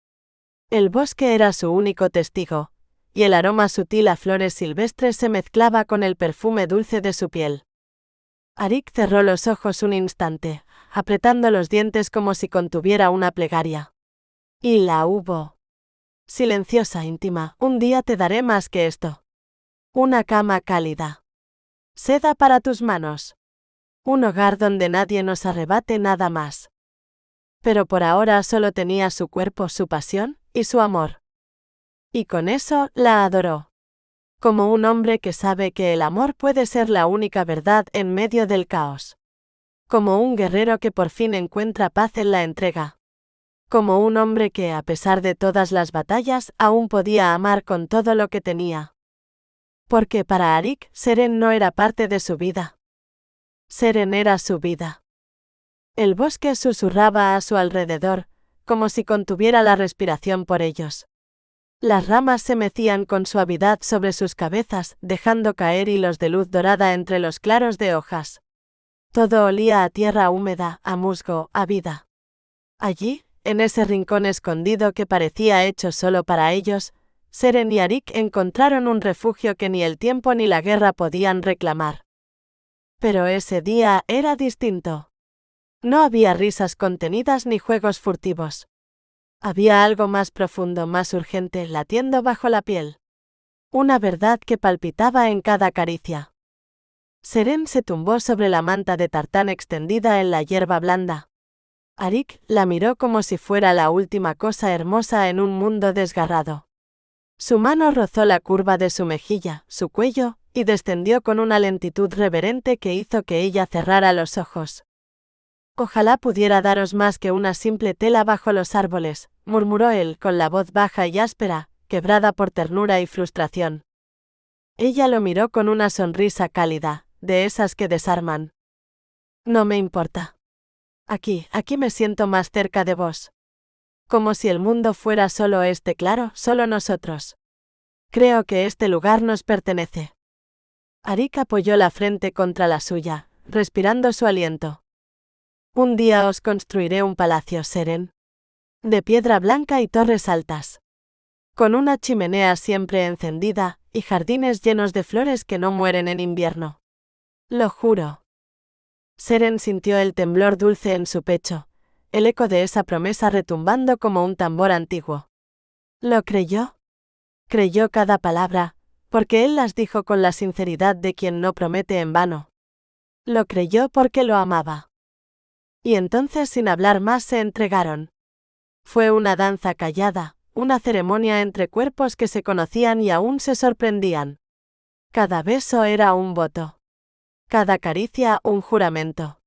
El bosque era su único testigo, y el aroma sutil a flores silvestres se mezclaba con el perfume dulce de su piel. Arik cerró los ojos un instante, apretando los dientes como si contuviera una plegaria. Y la hubo. Silenciosa, íntima, un día te daré más que esto. Una cama cálida. Seda para tus manos. Un hogar donde nadie nos arrebate nada más. Pero por ahora solo tenía su cuerpo, su pasión y su amor. Y con eso la adoró. Como un hombre que sabe que el amor puede ser la única verdad en medio del caos. Como un guerrero que por fin encuentra paz en la entrega. Como un hombre que, a pesar de todas las batallas, aún podía amar con todo lo que tenía. Porque para Arik, Seren no era parte de su vida. Seren era su vida. El bosque susurraba a su alrededor, como si contuviera la respiración por ellos. Las ramas se mecían con suavidad sobre sus cabezas, dejando caer hilos de luz dorada entre los claros de hojas. Todo olía a tierra húmeda, a musgo, a vida. Allí, en ese rincón escondido que parecía hecho solo para ellos, Seren y Arik encontraron un refugio que ni el tiempo ni la guerra podían reclamar. Pero ese día era distinto. No había risas contenidas ni juegos furtivos. Había algo más profundo, más urgente, latiendo bajo la piel. Una verdad que palpitaba en cada caricia. Seren se tumbó sobre la manta de tartán extendida en la hierba blanda. Arik la miró como si fuera la última cosa hermosa en un mundo desgarrado. Su mano rozó la curva de su mejilla, su cuello, y descendió con una lentitud reverente que hizo que ella cerrara los ojos. Ojalá pudiera daros más que una simple tela bajo los árboles, murmuró él con la voz baja y áspera, quebrada por ternura y frustración. Ella lo miró con una sonrisa cálida, de esas que desarman. No me importa. Aquí me siento más cerca de vos. Como si el mundo fuera solo este claro, solo nosotros. Creo que este lugar nos pertenece. Arik apoyó la frente contra la suya, respirando su aliento. Un día os construiré un palacio, Seren. De piedra blanca y torres altas. Con una chimenea siempre encendida, y jardines llenos de flores que no mueren en invierno. Lo juro. Seren sintió el temblor dulce en su pecho, el eco de esa promesa retumbando como un tambor antiguo. ¿Lo creyó? Creyó cada palabra, porque él las dijo con la sinceridad de quien no promete en vano. Lo creyó porque lo amaba. Y entonces sin hablar más se entregaron. Fue una danza callada, una ceremonia entre cuerpos que se conocían y aún se sorprendían. Cada beso era un voto. Cada caricia un juramento.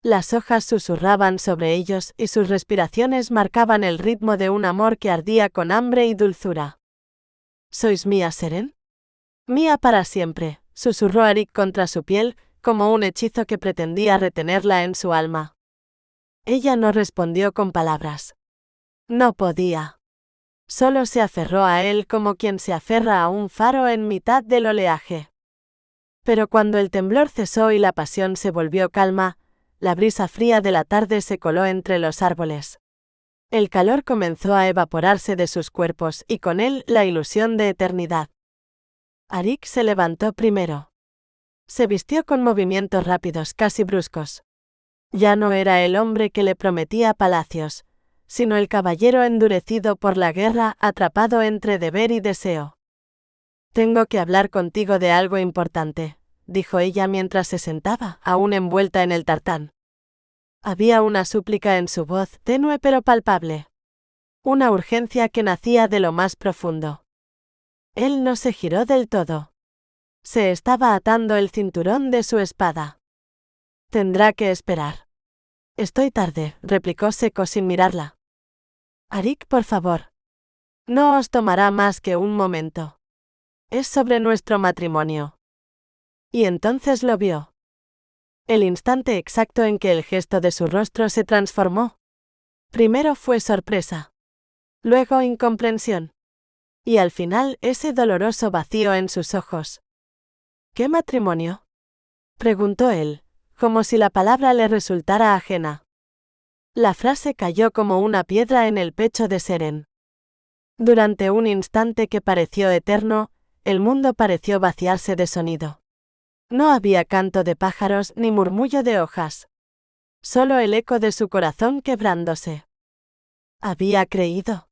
Las hojas susurraban sobre ellos y sus respiraciones marcaban el ritmo de un amor que ardía con hambre y dulzura. ¿Sois mía, Seren? Mía para siempre, susurró Arik contra su piel, como un hechizo que pretendía retenerla en su alma. Ella no respondió con palabras. No podía. Solo se aferró a él como quien se aferra a un faro en mitad del oleaje. Pero cuando el temblor cesó y la pasión se volvió calma, la brisa fría de la tarde se coló entre los árboles. El calor comenzó a evaporarse de sus cuerpos y con él la ilusión de eternidad. Arik se levantó primero. Se vistió con movimientos rápidos, casi bruscos. Ya no era el hombre que le prometía palacios, sino el caballero endurecido por la guerra, atrapado entre deber y deseo. «Tengo que hablar contigo de algo importante», dijo ella mientras se sentaba, aún envuelta en el tartán. Había una súplica en su voz, tenue pero palpable. Una urgencia que nacía de lo más profundo. Él no se giró del todo. Se estaba atando el cinturón de su espada. «Tendrá que esperar». «Estoy tarde», replicó seco sin mirarla. «Arik, por favor. No os tomará más que un momento. Es sobre nuestro matrimonio». Y entonces lo vio. El instante exacto en que el gesto de su rostro se transformó. Primero fue sorpresa. Luego incomprensión. Y al final ese doloroso vacío en sus ojos. «¿Qué matrimonio?», preguntó él, como si la palabra le resultara ajena. La frase cayó como una piedra en el pecho de Seren. Durante un instante que pareció eterno, el mundo pareció vaciarse de sonido. No había canto de pájaros ni murmullo de hojas. Solo el eco de su corazón quebrándose. Había creído.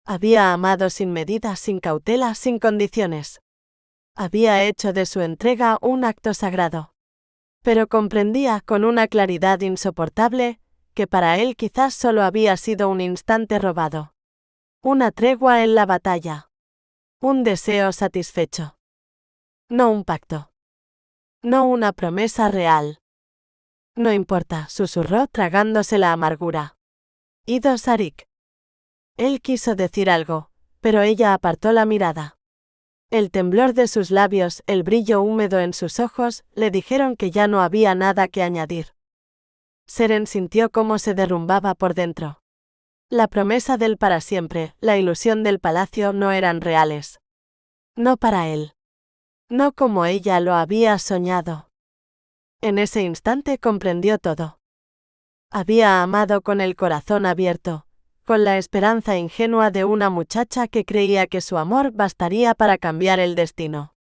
Había amado sin medida, sin cautela, sin condiciones. Había hecho de su entrega un acto sagrado. Pero comprendía con una claridad insoportable que para él quizás solo había sido un instante robado. Una tregua en la batalla. Un deseo satisfecho. No un pacto. No una promesa real. «No importa», susurró tragándose la amargura. «Idos, Arik». Él quiso decir algo, pero ella apartó la mirada. El temblor de sus labios, el brillo húmedo en sus ojos, le dijeron que ya no había nada que añadir. Seren sintió cómo se derrumbaba por dentro. La promesa del para siempre, la ilusión del palacio no eran reales. No para él. No como ella lo había soñado. En ese instante comprendió todo. Había amado con el corazón abierto, con la esperanza ingenua de una muchacha que creía que su amor bastaría para cambiar el destino.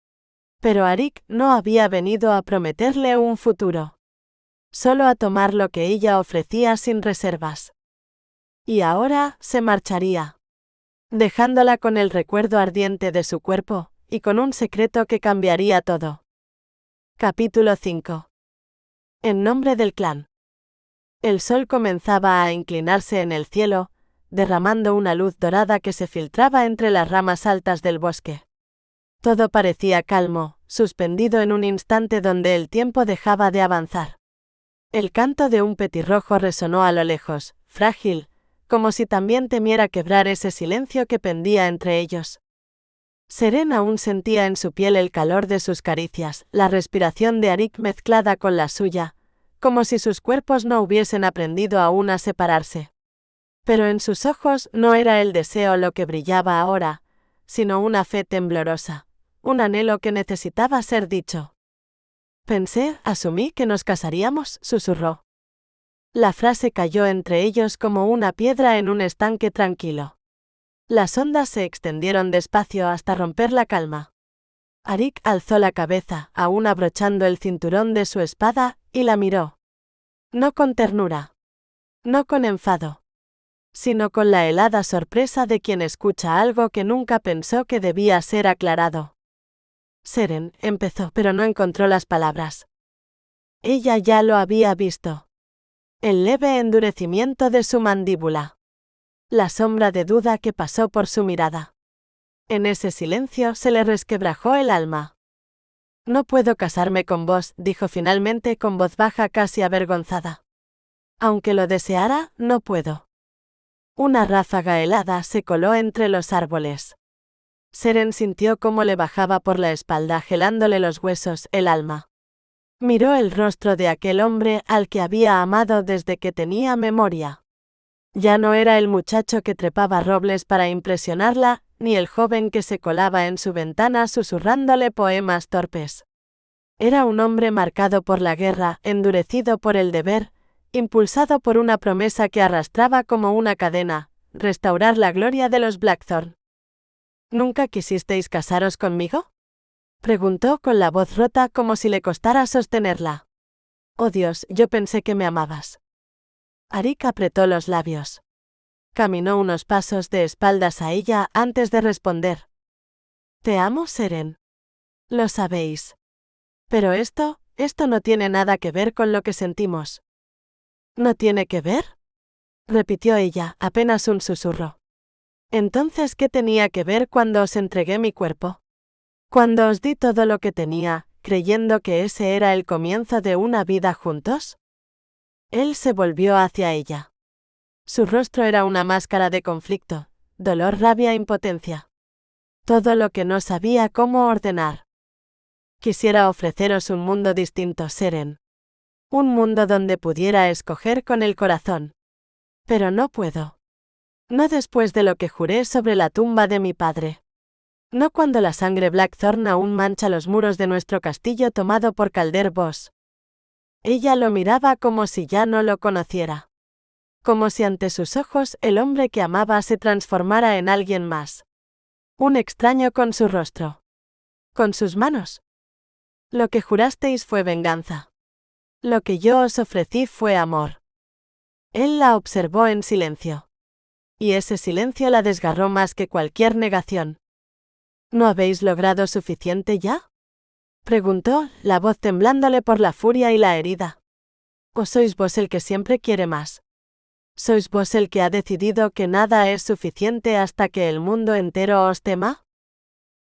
Pero Arik no había venido a prometerle un futuro. Solo a tomar lo que ella ofrecía sin reservas. Y ahora se marcharía. Dejándola con el recuerdo ardiente de su cuerpo, y con un secreto que cambiaría todo. Capítulo 5. En nombre del clan. El sol comenzaba a inclinarse en el cielo, derramando una luz dorada que se filtraba entre las ramas altas del bosque. Todo parecía calmo, suspendido en un instante donde el tiempo dejaba de avanzar. El canto de un petirrojo resonó a lo lejos, frágil, como si también temiera quebrar ese silencio que pendía entre ellos. Seren aún sentía en su piel el calor de sus caricias, la respiración de Arik mezclada con la suya, como si sus cuerpos no hubiesen aprendido aún a separarse. Pero en sus ojos no era el deseo lo que brillaba ahora, sino una fe temblorosa, un anhelo que necesitaba ser dicho. Asumí que nos casaríamos», susurró. La frase cayó entre ellos como una piedra en un estanque tranquilo. Las ondas se extendieron despacio hasta romper la calma. Arik alzó la cabeza, aún abrochando el cinturón de su espada, y la miró. No con ternura. No con enfado. Sino con la helada sorpresa de quien escucha algo que nunca pensó que debía ser aclarado. Seren empezó, pero no encontró las palabras. Ella ya lo había visto. El leve endurecimiento de su mandíbula. La sombra de duda que pasó por su mirada. En ese silencio se le resquebrajó el alma. «No puedo casarme con vos», dijo finalmente con voz baja casi avergonzada. «Aunque lo deseara, no puedo». Una ráfaga helada se coló entre los árboles. Seren sintió cómo le bajaba por la espalda, gelándole los huesos, el alma. Miró el rostro de aquel hombre al que había amado desde que tenía memoria. Ya no era el muchacho que trepaba robles para impresionarla, ni el joven que se colaba en su ventana susurrándole poemas torpes. Era un hombre marcado por la guerra, endurecido por el deber, impulsado por una promesa que arrastraba como una cadena, restaurar la gloria de los Blackthorn. ¿Nunca quisisteis casaros conmigo? Preguntó con la voz rota como si le costara sostenerla. Oh Dios, yo pensé que me amabas. Arik apretó los labios. Caminó unos pasos de espaldas a ella antes de responder. Te amo, Seren. Lo sabéis. Pero esto no tiene nada que ver con lo que sentimos. ¿No tiene que ver? Repitió ella, apenas un susurro. Entonces, ¿qué tenía que ver cuando os entregué mi cuerpo? Cuando os di todo lo que tenía, creyendo que ese era el comienzo de una vida juntos. Él se volvió hacia ella. Su rostro era una máscara de conflicto, dolor, rabia, impotencia. Todo lo que no sabía cómo ordenar. Quisiera ofreceros un mundo distinto, Seren. Un mundo donde pudiera escoger con el corazón. Pero no puedo. No después de lo que juré sobre la tumba de mi padre. No cuando la sangre Blackthorn aún mancha los muros de nuestro castillo tomado por Calder Boss. Ella lo miraba como si ya no lo conociera. Como si ante sus ojos el hombre que amaba se transformara en alguien más. Un extraño con su rostro. Con sus manos. Lo que jurasteis fue venganza. Lo que yo os ofrecí fue amor. Él la observó en silencio. Y ese silencio la desgarró más que cualquier negación. ¿No habéis logrado suficiente ya? Preguntó, la voz temblándole por la furia y la herida. ¿O sois vos el que siempre quiere más? ¿Sois vos el que ha decidido que nada es suficiente hasta que el mundo entero os tema?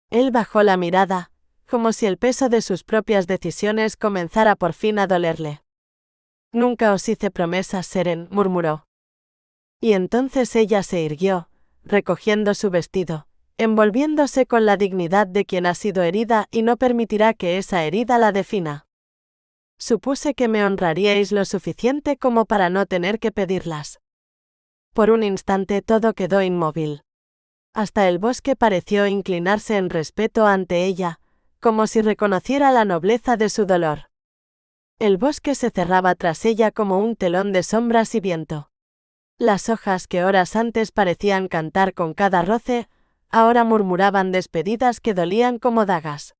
Él bajó la mirada, como si el peso de sus propias decisiones comenzara por fin a dolerle. Nunca os hice promesas, Seren, murmuró. Y entonces ella se irguió, recogiendo su vestido, envolviéndose con la dignidad de quien ha sido herida y no permitirá que esa herida la defina. Supuse que me honraríais lo suficiente como para no tener que pedirlas. Por un instante todo quedó inmóvil. Hasta el bosque pareció inclinarse en respeto ante ella, como si reconociera la nobleza de su dolor. El bosque se cerraba tras ella como un telón de sombras y viento. Las hojas que horas antes parecían cantar con cada roce, ahora murmuraban despedidas que dolían como dagas.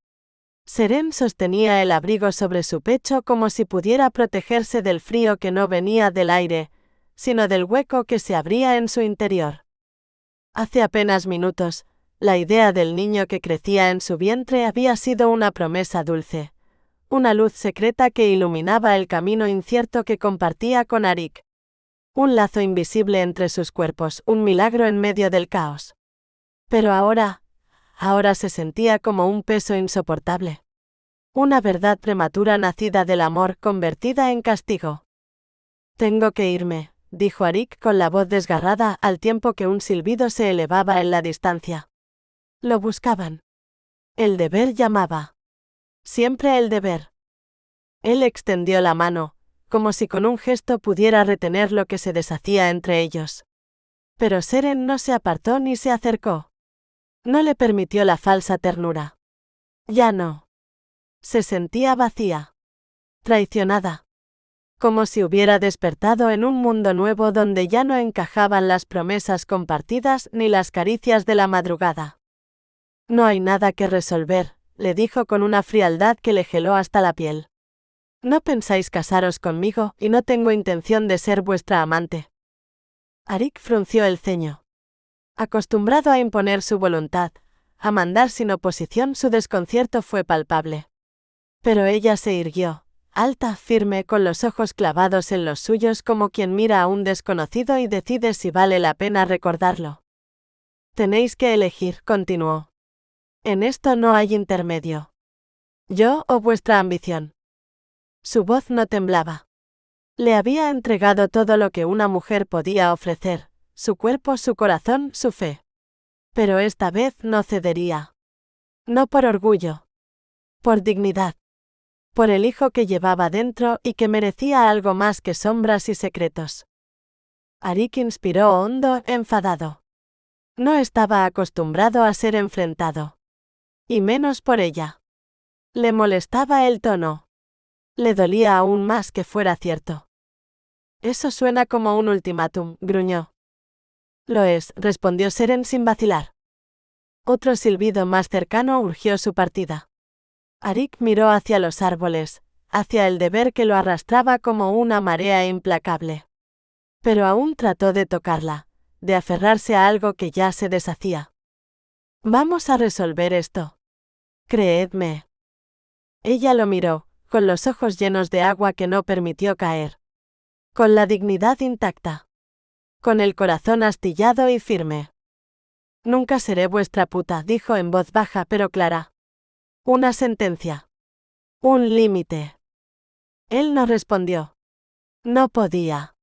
Seren sostenía el abrigo sobre su pecho como si pudiera protegerse del frío que no venía del aire, sino del hueco que se abría en su interior. Hace apenas minutos, la idea del niño que crecía en su vientre había sido una promesa dulce, una luz secreta que iluminaba el camino incierto que compartía con Arik. Un lazo invisible entre sus cuerpos, un milagro en medio del caos. Pero ahora se sentía como un peso insoportable. Una verdad prematura nacida del amor convertida en castigo. Tengo que irme, dijo Arik con la voz desgarrada al tiempo que un silbido se elevaba en la distancia. Lo buscaban. El deber llamaba. Siempre el deber. Él extendió la mano, como si con un gesto pudiera retener lo que se deshacía entre ellos. Pero Seren no se apartó ni se acercó. No le permitió la falsa ternura. Ya no. Se sentía vacía. Traicionada. Como si hubiera despertado en un mundo nuevo donde ya no encajaban las promesas compartidas ni las caricias de la madrugada. No hay nada que resolver, le dijo con una frialdad que le geló hasta la piel. No pensáis casaros conmigo y no tengo intención de ser vuestra amante. Arik frunció el ceño. Acostumbrado a imponer su voluntad, a mandar sin oposición, su desconcierto fue palpable. Pero ella se irguió, alta, firme, con los ojos clavados en los suyos como quien mira a un desconocido y decide si vale la pena recordarlo. Tenéis que elegir, continuó. En esto no hay intermedio. Yo o vuestra ambición. Su voz no temblaba. Le había entregado todo lo que una mujer podía ofrecer, su cuerpo, su corazón, su fe. Pero esta vez no cedería. No por orgullo. Por dignidad. Por el hijo que llevaba dentro y que merecía algo más que sombras y secretos. Arik inspiró hondo, enfadado. No estaba acostumbrado a ser enfrentado. Y menos por ella. Le molestaba el tono. Le dolía aún más que fuera cierto. Eso suena como un ultimátum, gruñó. Lo es, respondió Seren sin vacilar. Otro silbido más cercano urgió su partida. Arik miró hacia los árboles, hacia el deber que lo arrastraba como una marea implacable. Pero aún trató de tocarla, de aferrarse a algo que ya se deshacía. Vamos a resolver esto. Creedme. Ella lo miró, con los ojos llenos de agua que no permitió caer. Con la dignidad intacta. Con el corazón astillado y firme. Nunca seré vuestra puta, dijo en voz baja pero clara. Una sentencia. Un límite. Él no respondió. No podía.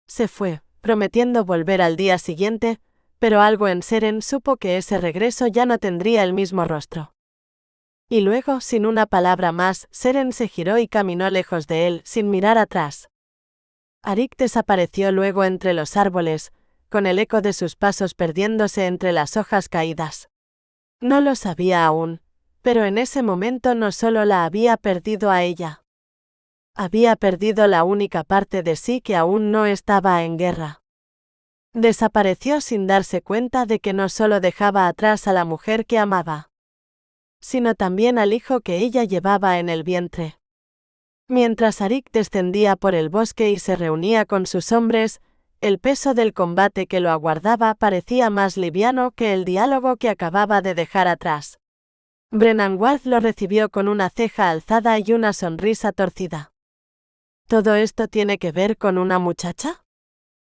Se fue, prometiendo volver al día siguiente, pero algo en Seren supo que ese regreso ya no tendría el mismo rostro. Y luego, sin una palabra más, Seren se giró y caminó lejos de él, sin mirar atrás. Arik desapareció luego entre los árboles, con el eco de sus pasos perdiéndose entre las hojas caídas. No lo sabía aún, pero en ese momento no solo la había perdido a ella. Había perdido la única parte de sí que aún no estaba en guerra. Desapareció sin darse cuenta de que no solo dejaba atrás a la mujer que amaba, sino también al hijo que ella llevaba en el vientre. Mientras Arik descendía por el bosque y se reunía con sus hombres, el peso del combate que lo aguardaba parecía más liviano que el diálogo que acababa de dejar atrás. Brennan Ward lo recibió con una ceja alzada y una sonrisa torcida. ¿Todo esto tiene que ver con una muchacha?,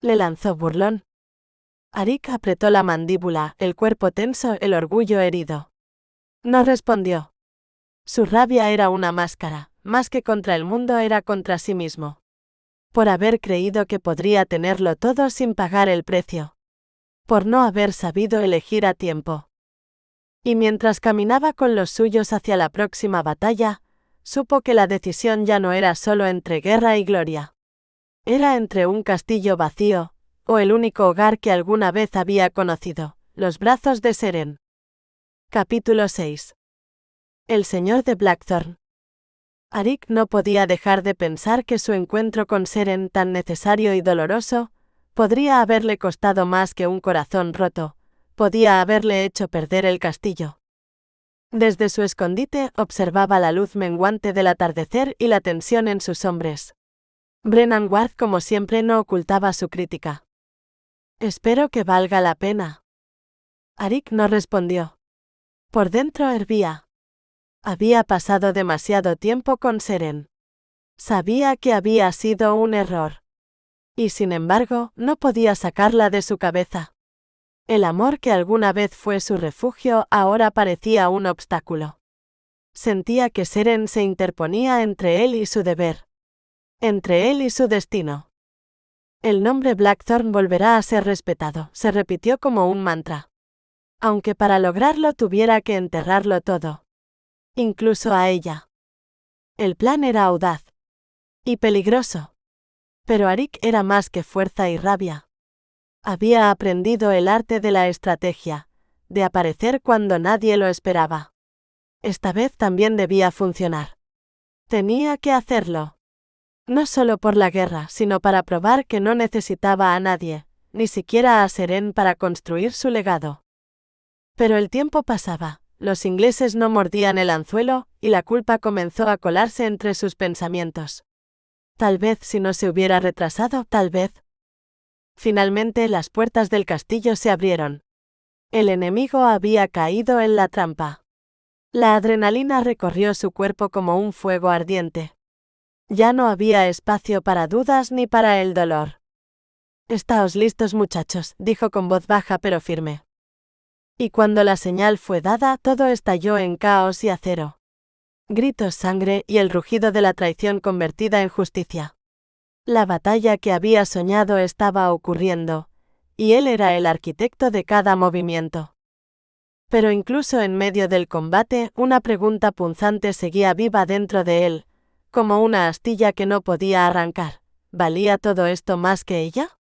le lanzó burlón. Arik apretó la mandíbula, el cuerpo tenso, el orgullo herido. No respondió. Su rabia era una máscara, más que contra el mundo era contra sí mismo. Por haber creído que podría tenerlo todo sin pagar el precio. Por no haber sabido elegir a tiempo. Y mientras caminaba con los suyos hacia la próxima batalla, supo que la decisión ya no era solo entre guerra y gloria. Era entre un castillo vacío, o el único hogar que alguna vez había conocido, los brazos de Seren. Capítulo 6. El señor de Blackthorn. Arik no podía dejar de pensar que su encuentro con Seren, tan necesario y doloroso, podría haberle costado más que un corazón roto, podía haberle hecho perder el castillo. Desde su escondite observaba la luz menguante del atardecer y la tensión en sus hombres. Brennan Ward, como siempre, no ocultaba su crítica. Espero que valga la pena. Arik no respondió. Por dentro hervía. Había pasado demasiado tiempo con Seren. Sabía que había sido un error. Y sin embargo, no podía sacarla de su cabeza. El amor que alguna vez fue su refugio ahora parecía un obstáculo. Sentía que Seren se interponía entre él y su deber. Entre él y su destino. El nombre Blackthorn volverá a ser respetado, se repitió como un mantra. Aunque para lograrlo tuviera que enterrarlo todo. Incluso a ella. El plan era audaz. Y peligroso. Pero Arik era más que fuerza y rabia. Había aprendido el arte de la estrategia, de aparecer cuando nadie lo esperaba. Esta vez también debía funcionar. Tenía que hacerlo. No solo por la guerra, sino para probar que no necesitaba a nadie, ni siquiera a Seren para construir su legado. Pero el tiempo pasaba, los ingleses no mordían el anzuelo, y la culpa comenzó a colarse entre sus pensamientos. Tal vez si no se hubiera retrasado, tal vez. Finalmente las puertas del castillo se abrieron. El enemigo había caído en la trampa. La adrenalina recorrió su cuerpo como un fuego ardiente. Ya no había espacio para dudas ni para el dolor. «Estáos listos, muchachos», dijo con voz baja pero firme. Y cuando la señal fue dada, todo estalló en caos y acero. Gritos, sangre y el rugido de la traición convertida en justicia. La batalla que había soñado estaba ocurriendo, y él era el arquitecto de cada movimiento. Pero incluso en medio del combate, una pregunta punzante seguía viva dentro de él, como una astilla que no podía arrancar. ¿Valía todo esto más que ella?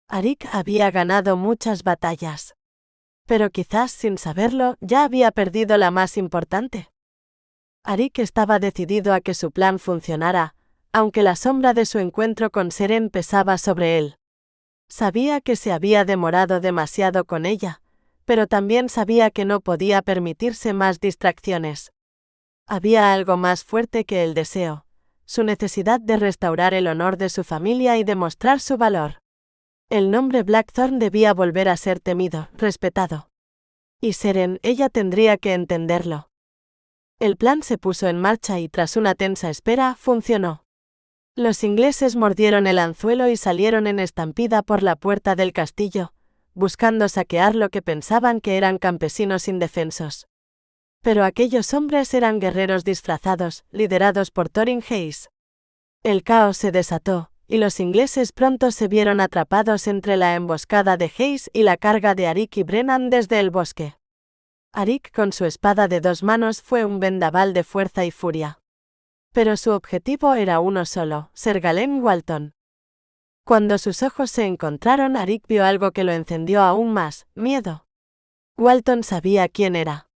Arik había ganado muchas batallas. Pero quizás sin saberlo, ya había perdido la más importante. Arik estaba decidido a que su plan funcionara, aunque la sombra de su encuentro con Seren pesaba sobre él. Sabía que se había demorado demasiado con ella, pero también sabía que no podía permitirse más distracciones. Había algo más fuerte que el deseo, su necesidad de restaurar el honor de su familia y demostrar su valor. El nombre Blackthorn debía volver a ser temido, respetado. Y Seren, ella tendría que entenderlo. El plan se puso en marcha y tras una tensa espera, funcionó. Los ingleses mordieron el anzuelo y salieron en estampida por la puerta del castillo, buscando saquear lo que pensaban que eran campesinos indefensos. Pero aquellos hombres eran guerreros disfrazados, liderados por Thorin Hayes. El caos se desató, y los ingleses pronto se vieron atrapados entre la emboscada de Hayes y la carga de Arik y Brennan desde el bosque. Arik con su espada de 2 manos fue un vendaval de fuerza y furia. Pero su objetivo era uno solo, Ser Galen Walton. Cuando sus ojos se encontraron, Arik vio algo que lo encendió aún más, miedo. Walton sabía quién era.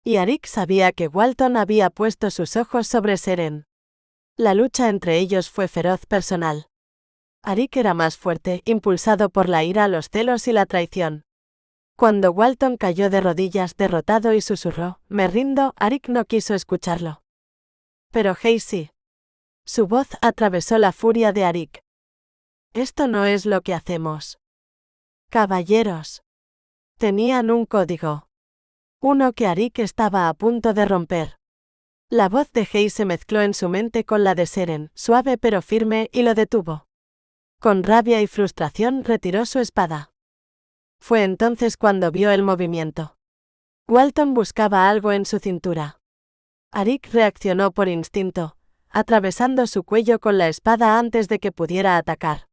Y Arik sabía que Walton había puesto sus ojos sobre Seren. La lucha entre ellos fue feroz personal. Arik era más fuerte, impulsado por la ira, los celos y la traición. Cuando Walton cayó de rodillas derrotado y susurró, «Me rindo», Arik no quiso escucharlo. Pero Hayes sí. Su voz atravesó la furia de Arik. «Esto no es lo que hacemos. Caballeros». Tenían un código. Uno que Arik estaba a punto de romper. La voz de Hayes se mezcló en su mente con la de Seren, suave pero firme, y lo detuvo. Con rabia y frustración retiró su espada. Fue entonces cuando vio el movimiento. Walton buscaba algo en su cintura. Arik reaccionó por instinto, atravesando su cuello con la espada antes de que pudiera atacar.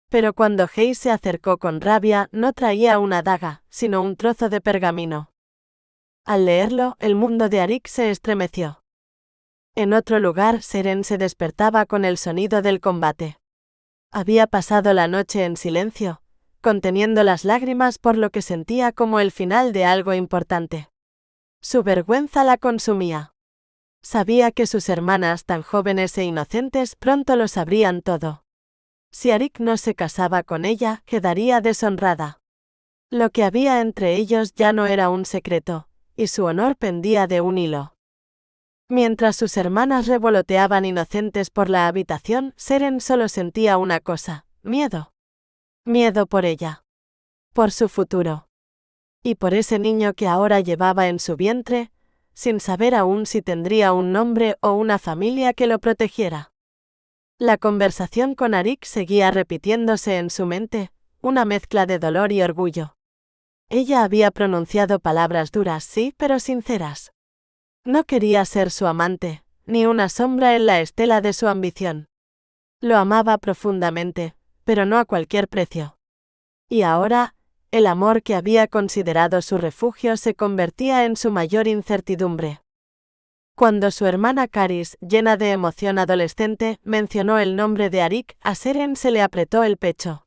Pero cuando Hayes se acercó con rabia, no traía una daga, sino un trozo de pergamino. Al leerlo, el mundo de Arik se estremeció. En otro lugar, Seren se despertaba con el sonido del combate. Había pasado la noche en silencio, conteniendo las lágrimas por lo que sentía como el final de algo importante. Su vergüenza la consumía. Sabía que sus hermanas, tan jóvenes e inocentes, pronto lo sabrían todo. Si Arik no se casaba con ella, quedaría deshonrada. Lo que había entre ellos ya no era un secreto, y su honor pendía de un hilo. Mientras sus hermanas revoloteaban inocentes por la habitación, Seren solo sentía una cosa, miedo. Miedo por ella. Por su futuro. Y por ese niño que ahora llevaba en su vientre, sin saber aún si tendría un nombre o una familia que lo protegiera. La conversación con Arik seguía repitiéndose en su mente, una mezcla de dolor y orgullo. Ella había pronunciado palabras duras, sí, pero sinceras. No quería ser su amante, ni una sombra en la estela de su ambición. Lo amaba profundamente, pero no a cualquier precio. Y ahora, el amor que había considerado su refugio se convertía en su mayor incertidumbre. Cuando su hermana Caris, llena de emoción adolescente, mencionó el nombre de Arik, a Seren se le apretó el pecho.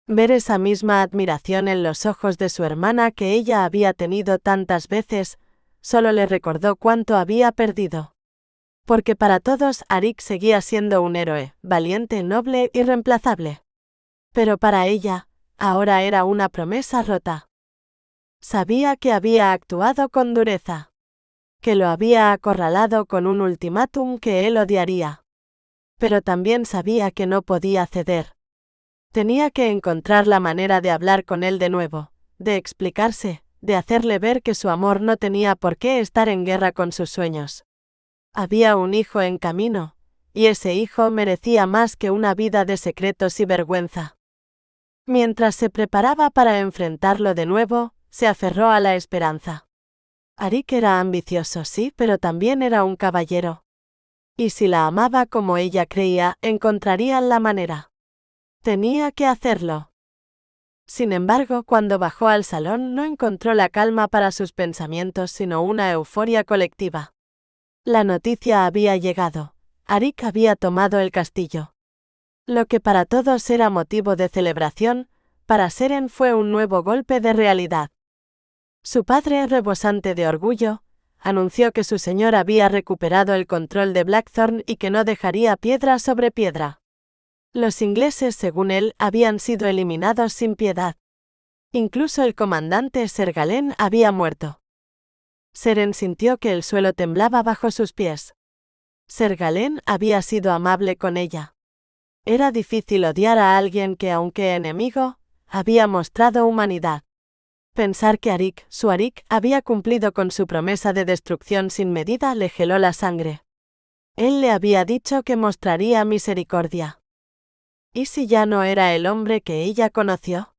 Ver esa misma admiración en los ojos de su hermana que ella había tenido tantas veces, solo le recordó cuánto había perdido. Porque para todos Arik seguía siendo un héroe, valiente, noble, irreemplazable. Pero para ella, ahora era una promesa rota. Sabía que había actuado con dureza. Que lo había acorralado con un ultimátum que él odiaría. Pero también sabía que no podía ceder. Tenía que encontrar la manera de hablar con él de nuevo, de explicarse, de hacerle ver que su amor no tenía por qué estar en guerra con sus sueños. Había un hijo en camino, y ese hijo merecía más que una vida de secretos y vergüenza. Mientras se preparaba para enfrentarlo de nuevo, se aferró a la esperanza. Arik era ambicioso, sí, pero también era un caballero. Y si la amaba como ella creía, encontrarían la manera. Tenía que hacerlo. Sin embargo, cuando bajó al salón no encontró la calma para sus pensamientos, sino una euforia colectiva. La noticia había llegado. Arik había tomado el castillo. Lo que para todos era motivo de celebración, para Seren fue un nuevo golpe de realidad. Su padre, rebosante de orgullo, anunció que su señor había recuperado el control de Blackthorn y que no dejaría piedra sobre piedra. Los ingleses, según él, habían sido eliminados sin piedad. Incluso el comandante Sir Gallen había muerto. Seren sintió que el suelo temblaba bajo sus pies. Sir Gallen había sido amable con ella. Era difícil odiar a alguien que, aunque enemigo, había mostrado humanidad. Pensar que Arik, su Arik, había cumplido con su promesa de destrucción sin medida le heló la sangre. Él le había dicho que mostraría misericordia. ¿Y si ya no era el hombre que ella conoció?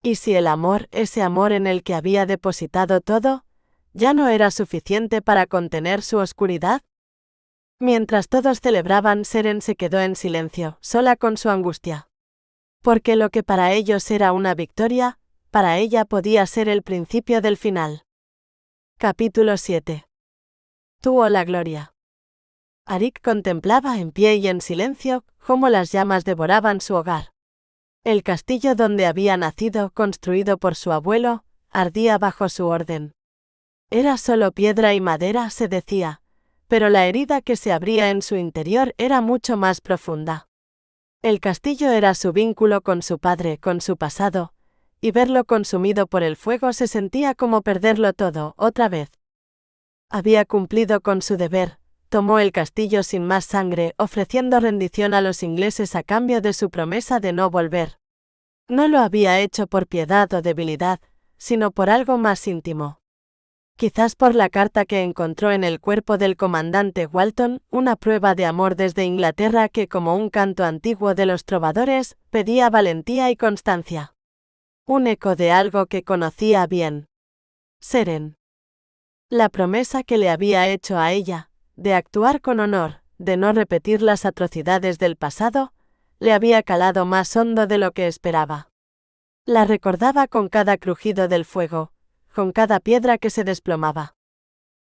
¿Y si el amor, ese amor en el que había depositado todo, ya no era suficiente para contener su oscuridad? Mientras todos celebraban, Seren se quedó en silencio, sola con su angustia. Porque lo que para ellos era una victoria, para ella podía ser el principio del final. Capítulo 7. Tú o la gloria. Arik contemplaba en pie y en silencio cómo las llamas devoraban su hogar. El castillo donde había nacido, construido por su abuelo, ardía bajo su orden. Era solo piedra y madera, se decía, pero la herida que se abría en su interior era mucho más profunda. El castillo era su vínculo con su padre, con su pasado, y verlo consumido por el fuego se sentía como perderlo todo, otra vez. Había cumplido con su deber, tomó el castillo sin más sangre, ofreciendo rendición a los ingleses a cambio de su promesa de no volver. No lo había hecho por piedad o debilidad, sino por algo más íntimo. Quizás por la carta que encontró en el cuerpo del comandante Walton, una prueba de amor desde Inglaterra que, como un canto antiguo de los trovadores, pedía valentía y constancia. Un eco de algo que conocía bien. Seren. La promesa que le había hecho a ella, de actuar con honor, de no repetir las atrocidades del pasado, le había calado más hondo de lo que esperaba. La recordaba con cada crujido del fuego, con cada piedra que se desplomaba.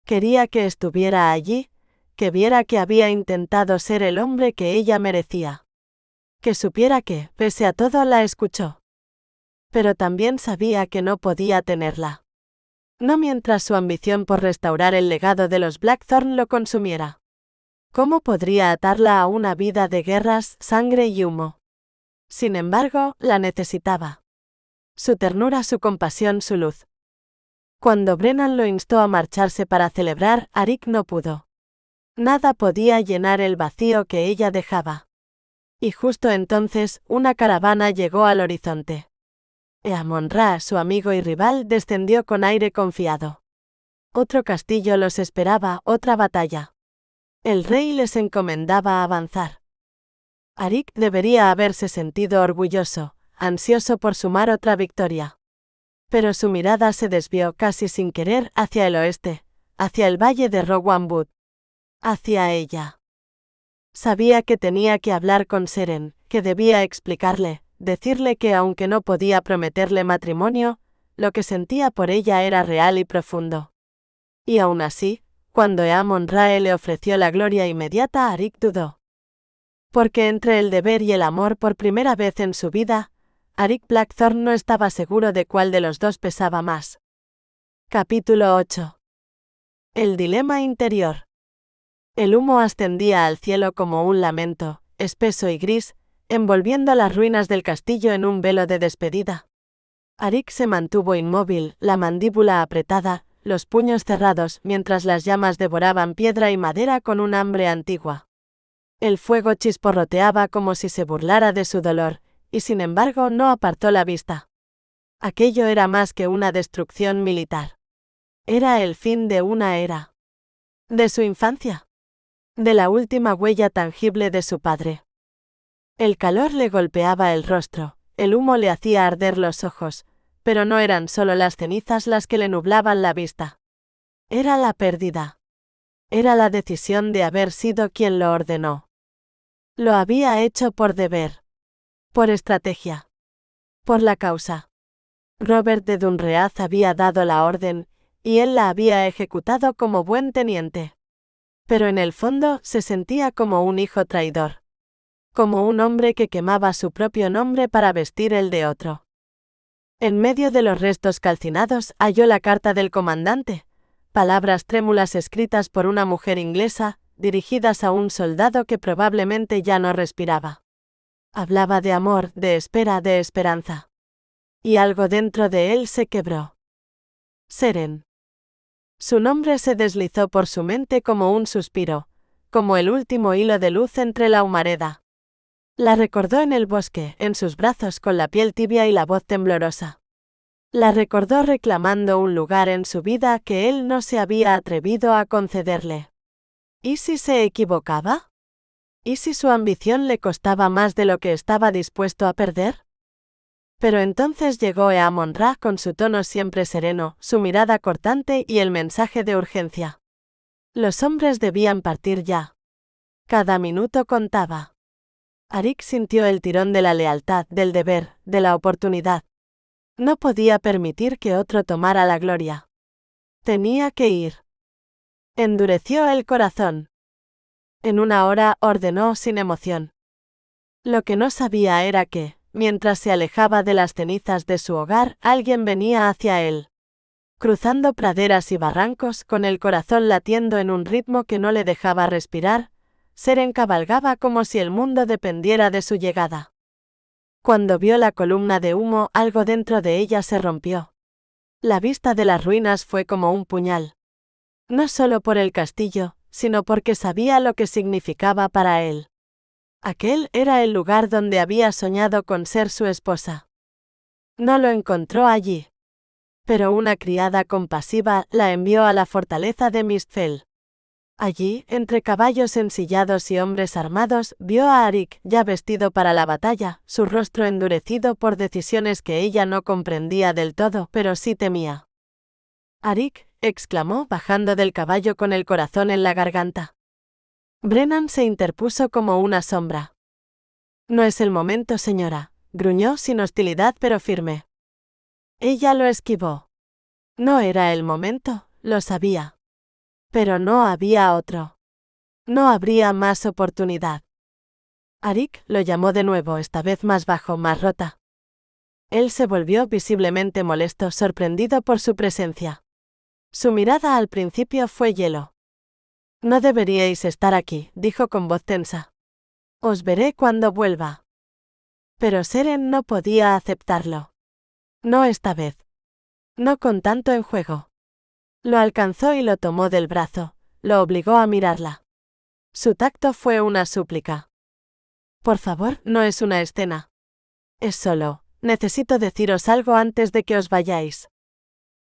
Quería que estuviera allí, que viera que había intentado ser el hombre que ella merecía. Que supiera que, pese a todo, la escuchó. Pero también sabía que no podía tenerla. No mientras su ambición por restaurar el legado de los Blackthorn lo consumiera. ¿Cómo podría atarla a una vida de guerras, sangre y humo? Sin embargo, la necesitaba. Su ternura, su compasión, su luz. Cuando Brennan lo instó a marcharse para celebrar, Arik no pudo. Nada podía llenar el vacío que ella dejaba. Y justo entonces, una caravana llegó al horizonte. Eamon-Ra, su amigo y rival, descendió con aire confiado. Otro castillo los esperaba, otra batalla. El rey les encomendaba avanzar. Arik debería haberse sentido orgulloso, ansioso por sumar otra victoria. Pero su mirada se desvió casi sin querer hacia el oeste, hacia el valle de Rowan Wood. Hacia ella. Sabía que tenía que hablar con Seren, que debía explicarle, decirle que aunque no podía prometerle matrimonio, lo que sentía por ella era real y profundo. Y aún así, cuando Eamon-Ra le ofreció la gloria inmediata, Arik dudó. Porque entre el deber y el amor, por primera vez en su vida, Arik Blackthorn no estaba seguro de cuál de los dos pesaba más. Capítulo 8. El dilema interior. El humo ascendía al cielo como un lamento, espeso y gris, envolviendo las ruinas del castillo en un velo de despedida. Arik se mantuvo inmóvil, la mandíbula apretada, los puños cerrados, mientras las llamas devoraban piedra y madera con un hambre antigua. El fuego chisporroteaba como si se burlara de su dolor, y sin embargo no apartó la vista. Aquello era más que una destrucción militar. Era el fin de una era. De su infancia. De la última huella tangible de su padre. El calor le golpeaba el rostro, el humo le hacía arder los ojos, pero no eran solo las cenizas las que le nublaban la vista. Era la pérdida. Era la decisión de haber sido quien lo ordenó. Lo había hecho por deber. Por estrategia. Por la causa. Robert de Dunreath había dado la orden, y él la había ejecutado como buen teniente. Pero en el fondo se sentía como un hijo traidor. Como un hombre que quemaba su propio nombre para vestir el de otro. En medio de los restos calcinados halló la carta del comandante, palabras trémulas escritas por una mujer inglesa, dirigidas a un soldado que probablemente ya no respiraba. Hablaba de amor, de espera, de esperanza. Y algo dentro de él se quebró. Seren. Su nombre se deslizó por su mente como un suspiro, como el último hilo de luz entre la humareda. La recordó en el bosque, en sus brazos con la piel tibia y la voz temblorosa. La recordó reclamando un lugar en su vida que él no se había atrevido a concederle. ¿Y si se equivocaba? ¿Y si su ambición le costaba más de lo que estaba dispuesto a perder? Pero entonces llegó Eamon-Ra con su tono siempre sereno, su mirada cortante y el mensaje de urgencia. Los hombres debían partir ya. Cada minuto contaba. Arik sintió el tirón de la lealtad, del deber, de la oportunidad. No podía permitir que otro tomara la gloria. Tenía que ir. Endureció el corazón. En una hora ordenó sin emoción. Lo que no sabía era que, mientras se alejaba de las cenizas de su hogar, alguien venía hacia él. Cruzando praderas y barrancos, con el corazón latiendo en un ritmo que no le dejaba respirar, Seren cabalgaba como si el mundo dependiera de su llegada. Cuando vio la columna de humo, algo dentro de ella se rompió. La vista de las ruinas fue como un puñal. No solo por el castillo, sino porque sabía lo que significaba para él. Aquel era el lugar donde había soñado con ser su esposa. No lo encontró allí. Pero una criada compasiva la envió a la fortaleza de Mistfell. Allí, entre caballos ensillados y hombres armados, vio a Arik ya vestido para la batalla, su rostro endurecido por decisiones que ella no comprendía del todo, pero sí temía. «Arik», exclamó bajando del caballo con el corazón en la garganta. Brennan se interpuso como una sombra. «No es el momento, señora», gruñó sin hostilidad pero firme. Ella lo esquivó. No era el momento, lo sabía. Pero no había otro. No habría más oportunidad. Arik lo llamó de nuevo, esta vez más bajo, más rota. Él se volvió visiblemente molesto, sorprendido por su presencia. Su mirada al principio fue hielo. «No deberíais estar aquí», dijo con voz tensa. «Os veré cuando vuelva». Pero Seren no podía aceptarlo. No esta vez. No con tanto en juego. Lo alcanzó y lo tomó del brazo, lo obligó a mirarla. Su tacto fue una súplica. «Por favor, no es una escena. Es solo, necesito deciros algo antes de que os vayáis».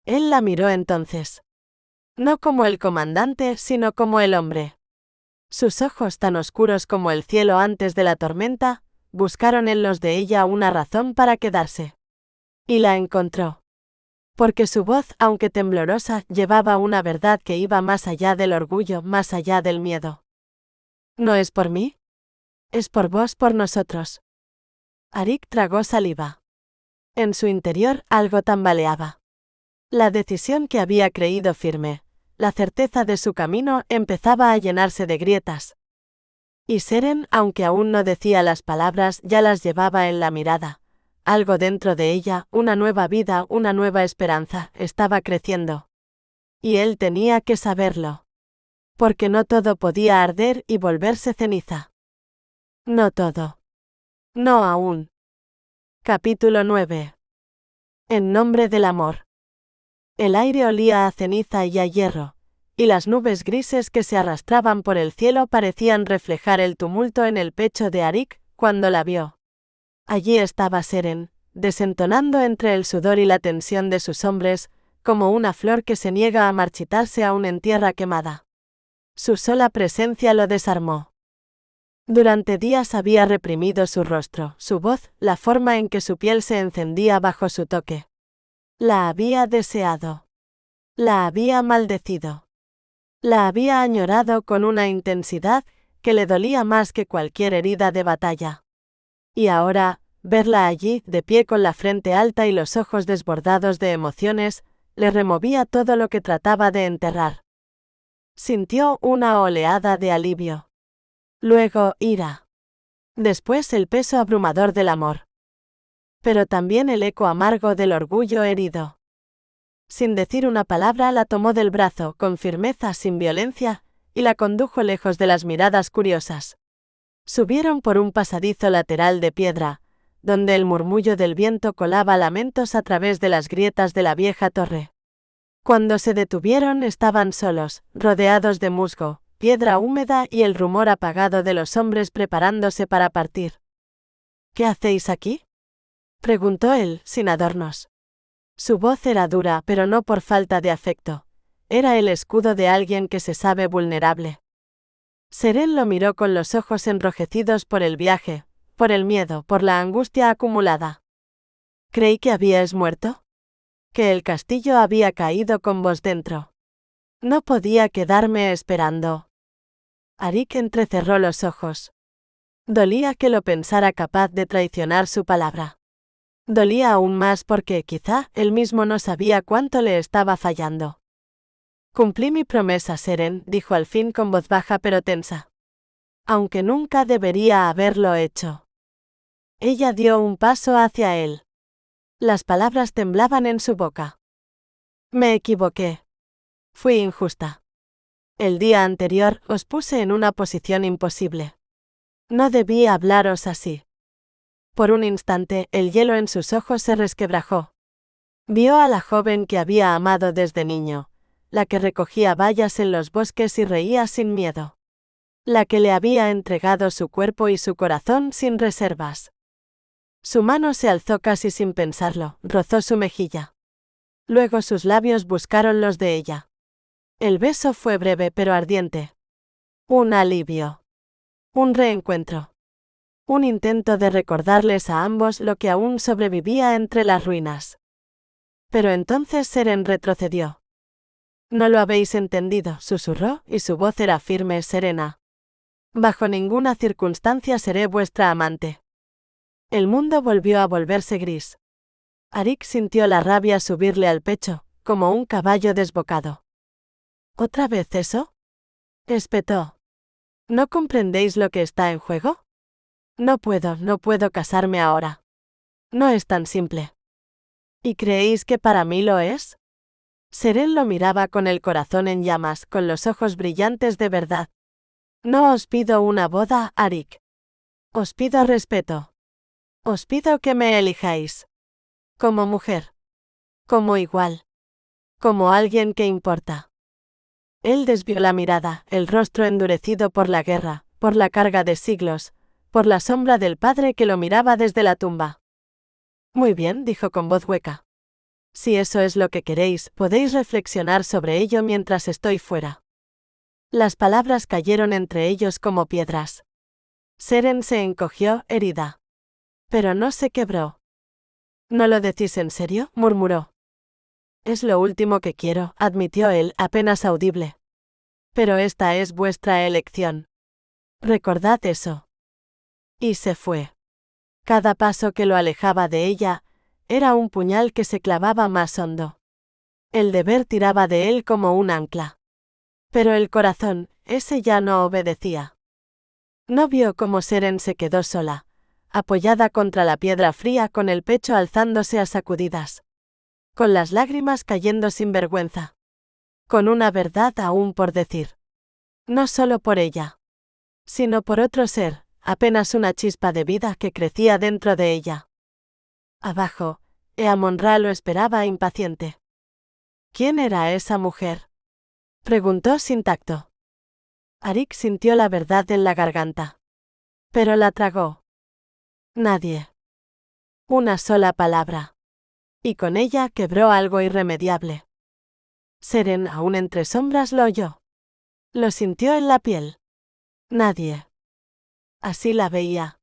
Él la miró entonces. No como el comandante, sino como el hombre. Sus ojos tan oscuros como el cielo antes de la tormenta, buscaron en los de ella una razón para quedarse. Y la encontró. Porque su voz, aunque temblorosa, llevaba una verdad que iba más allá del orgullo, más allá del miedo. «¿No es por mí? Es por vos, por nosotros». Arik tragó saliva. En su interior algo tambaleaba. La decisión que había creído firme, la certeza de su camino, empezaba a llenarse de grietas. Y Seren, aunque aún no decía las palabras, ya las llevaba en la mirada. Algo dentro de ella, una nueva vida, una nueva esperanza, estaba creciendo. Y él tenía que saberlo. Porque no todo podía arder y volverse ceniza. No todo. No aún. Capítulo 9. En nombre del amor. El aire olía a ceniza y a hierro, y las nubes grises que se arrastraban por el cielo parecían reflejar el tumulto en el pecho de Arik cuando la vio. Allí estaba Seren, desentonando entre el sudor y la tensión de sus hombres, como una flor que se niega a marchitarse aún en tierra quemada. Su sola presencia lo desarmó. Durante días había reprimido su rostro, su voz, la forma en que su piel se encendía bajo su toque. La había deseado. La había maldecido. La había añorado con una intensidad que le dolía más que cualquier herida de batalla. Y ahora, verla allí, de pie con la frente alta y los ojos desbordados de emociones, le removía todo lo que trataba de enterrar. Sintió una oleada de alivio. Luego, ira. Después el peso abrumador del amor. Pero también el eco amargo del orgullo herido. Sin decir una palabra la tomó del brazo, con firmeza, sin violencia, y la condujo lejos de las miradas curiosas. Subieron por un pasadizo lateral de piedra, donde el murmullo del viento colaba lamentos a través de las grietas de la vieja torre. Cuando se detuvieron estaban solos, rodeados de musgo, piedra húmeda y el rumor apagado de los hombres preparándose para partir. —¿Qué hacéis aquí? —preguntó él, sin adornos. Su voz era dura, pero no por falta de afecto. Era el escudo de alguien que se sabe vulnerable. Seren lo miró con los ojos enrojecidos por el viaje, por el miedo, por la angustia acumulada. —¿Creí que habíais muerto? Que el castillo había caído con vos dentro. No podía quedarme esperando. Arik entrecerró los ojos. Dolía que lo pensara capaz de traicionar su palabra. Dolía aún más porque, quizá, él mismo no sabía cuánto le estaba fallando. Cumplí mi promesa, Seren, dijo al fin con voz baja pero tensa. Aunque nunca debería haberlo hecho. Ella dio un paso hacia él. Las palabras temblaban en su boca. Me equivoqué. Fui injusta. El día anterior os puse en una posición imposible. No debí hablaros así. Por un instante, el hielo en sus ojos se resquebrajó. Vio a la joven que había amado desde niño, la que recogía bayas en los bosques y reía sin miedo. La que le había entregado su cuerpo y su corazón sin reservas. Su mano se alzó casi sin pensarlo, rozó su mejilla. Luego sus labios buscaron los de ella. El beso fue breve pero ardiente. Un alivio. Un reencuentro. Un intento de recordarles a ambos lo que aún sobrevivía entre las ruinas. Pero entonces Seren retrocedió. No lo habéis entendido, susurró, y su voz era firme, serena. Bajo ninguna circunstancia seré vuestra amante. El mundo volvió a volverse gris. Arik sintió la rabia subirle al pecho, como un caballo desbocado. ¿Otra vez eso? Espetó. ¿No comprendéis lo que está en juego? No puedo casarme ahora. No es tan simple. ¿Y creéis que para mí lo es? Seren lo miraba con el corazón en llamas, con los ojos brillantes de verdad. No os pido una boda, Arik. Os pido respeto. Os pido que me elijáis. Como mujer. Como igual. Como alguien que importa. Él desvió la mirada, el rostro endurecido por la guerra, por la carga de siglos, por la sombra del padre que lo miraba desde la tumba. Muy bien, dijo con voz hueca. Si eso es lo que queréis, podéis reflexionar sobre ello mientras estoy fuera. Las palabras cayeron entre ellos como piedras. Seren se encogió, herida. Pero no se quebró. ¿No lo decís en serio?, murmuró. Es lo último que quiero, admitió él, apenas audible. Pero esta es vuestra elección. Recordad eso. Y se fue. Cada paso que lo alejaba de ella, era un puñal que se clavaba más hondo. El deber tiraba de él como un ancla. Pero el corazón, ese ya no obedecía. No vio cómo Seren se quedó sola, apoyada contra la piedra fría con el pecho alzándose a sacudidas. Con las lágrimas cayendo sin vergüenza. Con una verdad aún por decir. No solo por ella. Sino por otro ser, apenas una chispa de vida que crecía dentro de ella. Abajo, Eamon-Ra lo esperaba impaciente. ¿Quién era esa mujer?, preguntó sin tacto. Arik sintió la verdad en la garganta. Pero la tragó. Nadie. Una sola palabra. Y con ella quebró algo irremediable. Seren, aún entre sombras, lo oyó. Lo sintió en la piel. Nadie. Así la veía.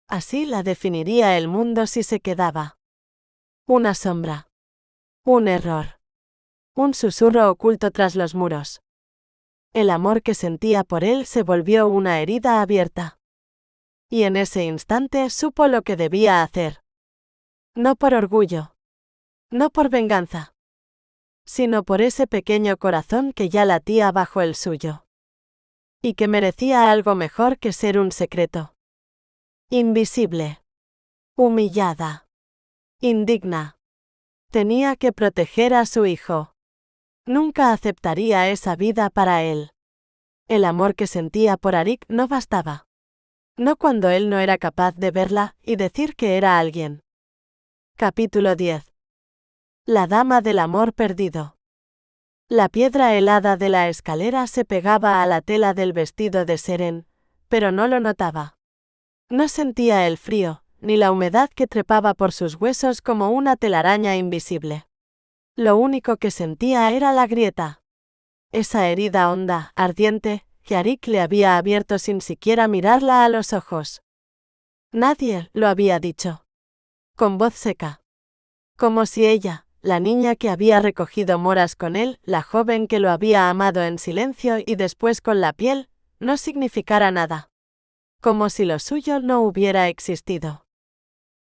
Así la definiría el mundo si se quedaba. Una sombra. Un error. Un susurro oculto tras los muros. El amor que sentía por él se volvió una herida abierta. Y en ese instante supo lo que debía hacer. No por orgullo. No por venganza. Sino por ese pequeño corazón que ya latía bajo el suyo. Y que merecía algo mejor que ser un secreto. Invisible. Humillada. Indigna. Tenía que proteger a su hijo. Nunca aceptaría esa vida para él. El amor que sentía por Arik no bastaba. No cuando él no era capaz de verla y decir que era alguien. Capítulo 10. La dama del amor perdido. La piedra helada de la escalera se pegaba a la tela del vestido de Seren, pero no lo notaba. No sentía el frío, ni la humedad que trepaba por sus huesos como una telaraña invisible. Lo único que sentía era la grieta. Esa herida honda, ardiente, que Arik le había abierto sin siquiera mirarla a los ojos. Nadie lo había dicho. Con voz seca. Como si ella, la niña que había recogido moras con él, la joven que lo había amado en silencio y después con la piel, no significara nada. Como si lo suyo no hubiera existido.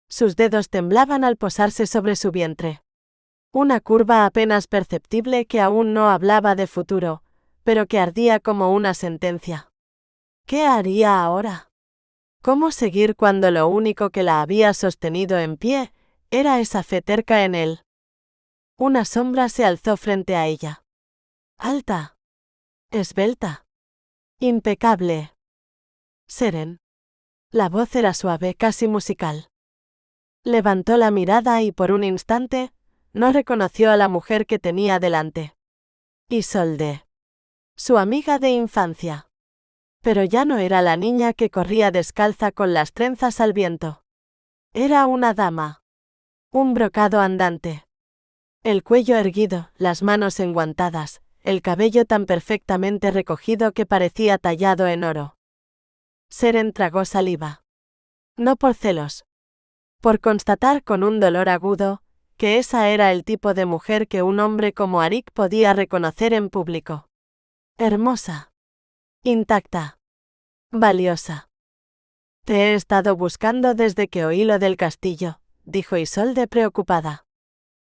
Sus dedos temblaban al posarse sobre su vientre. Una curva apenas perceptible que aún no hablaba de futuro, pero que ardía como una sentencia. ¿Qué haría ahora? ¿Cómo seguir cuando lo único que la había sostenido en pie era esa fe terca en él? Una sombra se alzó frente a ella. Alta. Esbelta. Impecable. Seren. La voz era suave, casi musical. Levantó la mirada y por un instante, no reconoció a la mujer que tenía delante. Isolde. Su amiga de infancia. Pero ya no era la niña que corría descalza con las trenzas al viento. Era una dama. Un brocado andante. El cuello erguido, las manos enguantadas, el cabello tan perfectamente recogido que parecía tallado en oro. Seren tragó saliva. No por celos. Por constatar con un dolor agudo, que esa era el tipo de mujer que un hombre como Arik podía reconocer en público. Hermosa. Intacta. Valiosa. Te he estado buscando desde que oí lo del castillo, dijo Isolde preocupada.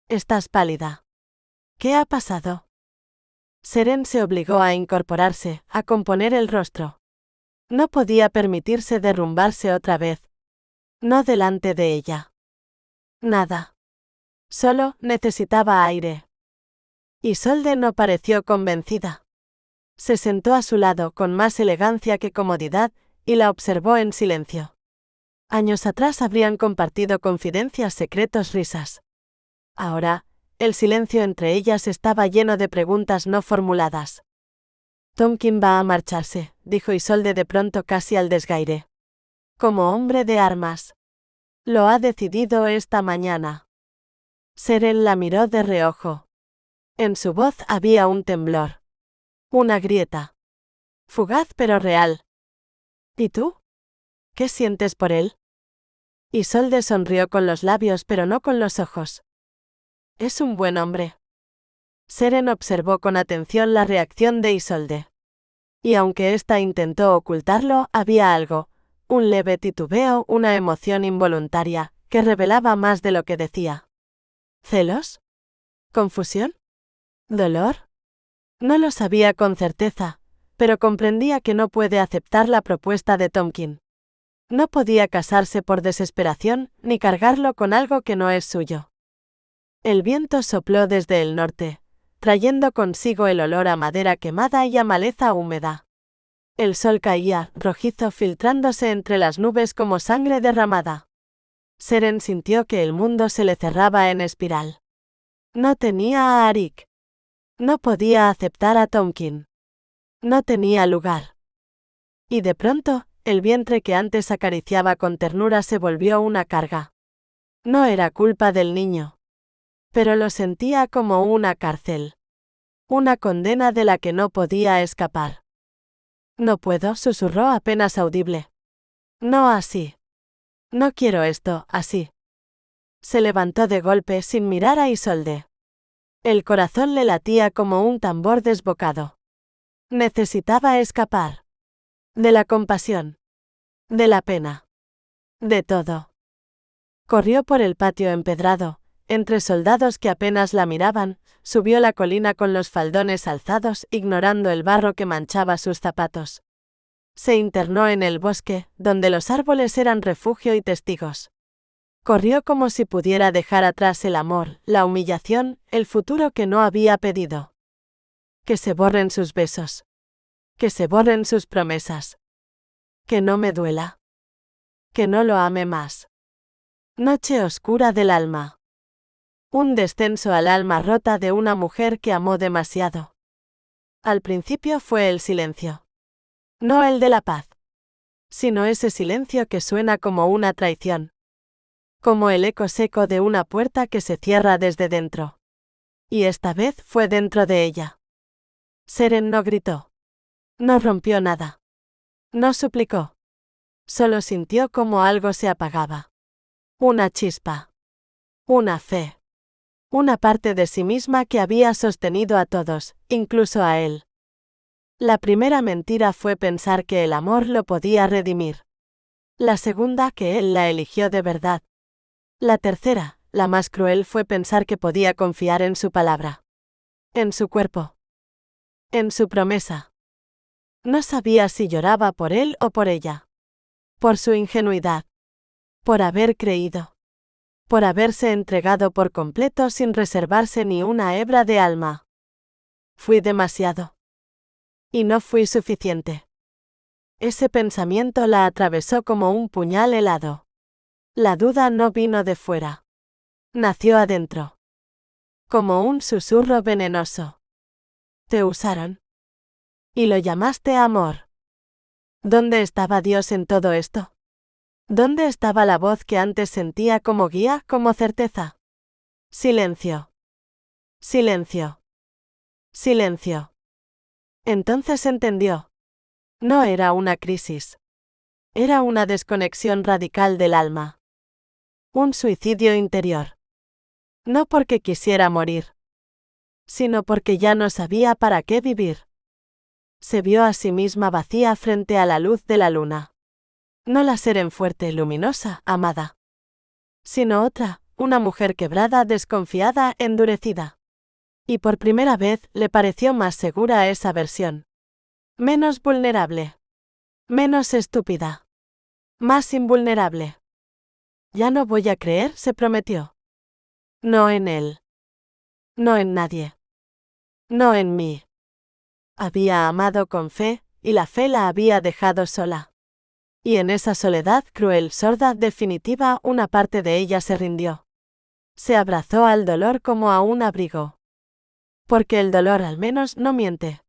Estás pálida. ¿Qué ha pasado? Seren se obligó a incorporarse, a componer el rostro. No podía permitirse derrumbarse otra vez. No delante de ella. Nada. Solo necesitaba aire. Isolde no pareció convencida. Se sentó a su lado con más elegancia que comodidad y la observó en silencio. Años atrás habrían compartido confidencias, secretos, risas. Ahora, el silencio entre ellas estaba lleno de preguntas no formuladas. Tomkin va a marcharse, dijo Isolde de pronto casi al desgaire. Como hombre de armas. Lo ha decidido esta mañana. Seren la miró de reojo. En su voz había un temblor. Una grieta. Fugaz pero real. ¿Y tú? ¿Qué sientes por él? Isolde sonrió con los labios pero no con los ojos. Es un buen hombre. Seren observó con atención la reacción de Isolde. Y aunque ésta intentó ocultarlo, había algo, un leve titubeo, una emoción involuntaria, que revelaba más de lo que decía. ¿Celos? ¿Confusión? ¿Dolor? No lo sabía con certeza, pero comprendía que no puede aceptar la propuesta de Tomkin. No podía casarse por desesperación, ni cargarlo con algo que no es suyo. El viento sopló desde el norte, trayendo consigo el olor a madera quemada y a maleza húmeda. El sol caía, rojizo, filtrándose entre las nubes como sangre derramada. Seren sintió que el mundo se le cerraba en espiral. No tenía a Arik. No podía aceptar a Tomkin. No tenía lugar. Y de pronto, el vientre que antes acariciaba con ternura se volvió una carga. No era culpa del niño. Pero lo sentía como una cárcel. Una condena de la que no podía escapar. No puedo, susurró apenas audible. No así. No quiero esto, así. Se levantó de golpe sin mirar a Isolde. El corazón le latía como un tambor desbocado. Necesitaba escapar. De la compasión. De la pena. De todo. Corrió por el patio empedrado, entre soldados que apenas la miraban, subió la colina con los faldones alzados, ignorando el barro que manchaba sus zapatos. Se internó en el bosque, donde los árboles eran refugio y testigos. Corrió como si pudiera dejar atrás el amor, la humillación, el futuro que no había pedido. Que se borren sus besos. Que se borren sus promesas. Que no me duela. Que no lo ame más. Noche oscura del alma. Un descenso al alma rota de una mujer que amó demasiado. Al principio fue el silencio. No el de la paz. Sino ese silencio que suena como una traición. Como el eco seco de una puerta que se cierra desde dentro. Y esta vez fue dentro de ella. Seren no gritó. No rompió nada. No suplicó. Solo sintió como algo se apagaba. Una chispa. Una fe. Una parte de sí misma que había sostenido a todos, incluso a él. La primera mentira fue pensar que el amor lo podía redimir. La segunda, que él la eligió de verdad. La tercera, la más cruel, fue pensar que podía confiar en su palabra. En su cuerpo. En su promesa. No sabía si lloraba por él o por ella. Por su ingenuidad. Por haber creído. Por haberse entregado por completo sin reservarse ni una hebra de alma. Fui demasiado. Y no fui suficiente. Ese pensamiento la atravesó como un puñal helado. La duda no vino de fuera. Nació adentro. Como un susurro venenoso. Te usaron. Y lo llamaste amor. ¿Dónde estaba Dios en todo esto? ¿Dónde estaba la voz que antes sentía como guía, como certeza? Silencio. Silencio. Silencio. Entonces entendió. No era una crisis. Era una desconexión radical del alma. Un suicidio interior. No porque quisiera morir, sino porque ya no sabía para qué vivir. Se vio a sí misma vacía frente a la luz de la luna. No la Seren fuerte, luminosa, amada. Sino otra, una mujer quebrada, desconfiada, endurecida. Y por primera vez le pareció más segura esa versión. Menos vulnerable. Menos estúpida. Más invulnerable. Ya no voy a creer, se prometió. No en él. No en nadie. No en mí. Había amado con fe, y la fe la había dejado sola. Y en esa soledad cruel, sorda, definitiva, una parte de ella se rindió. Se abrazó al dolor como a un abrigo. Porque el dolor al menos no miente.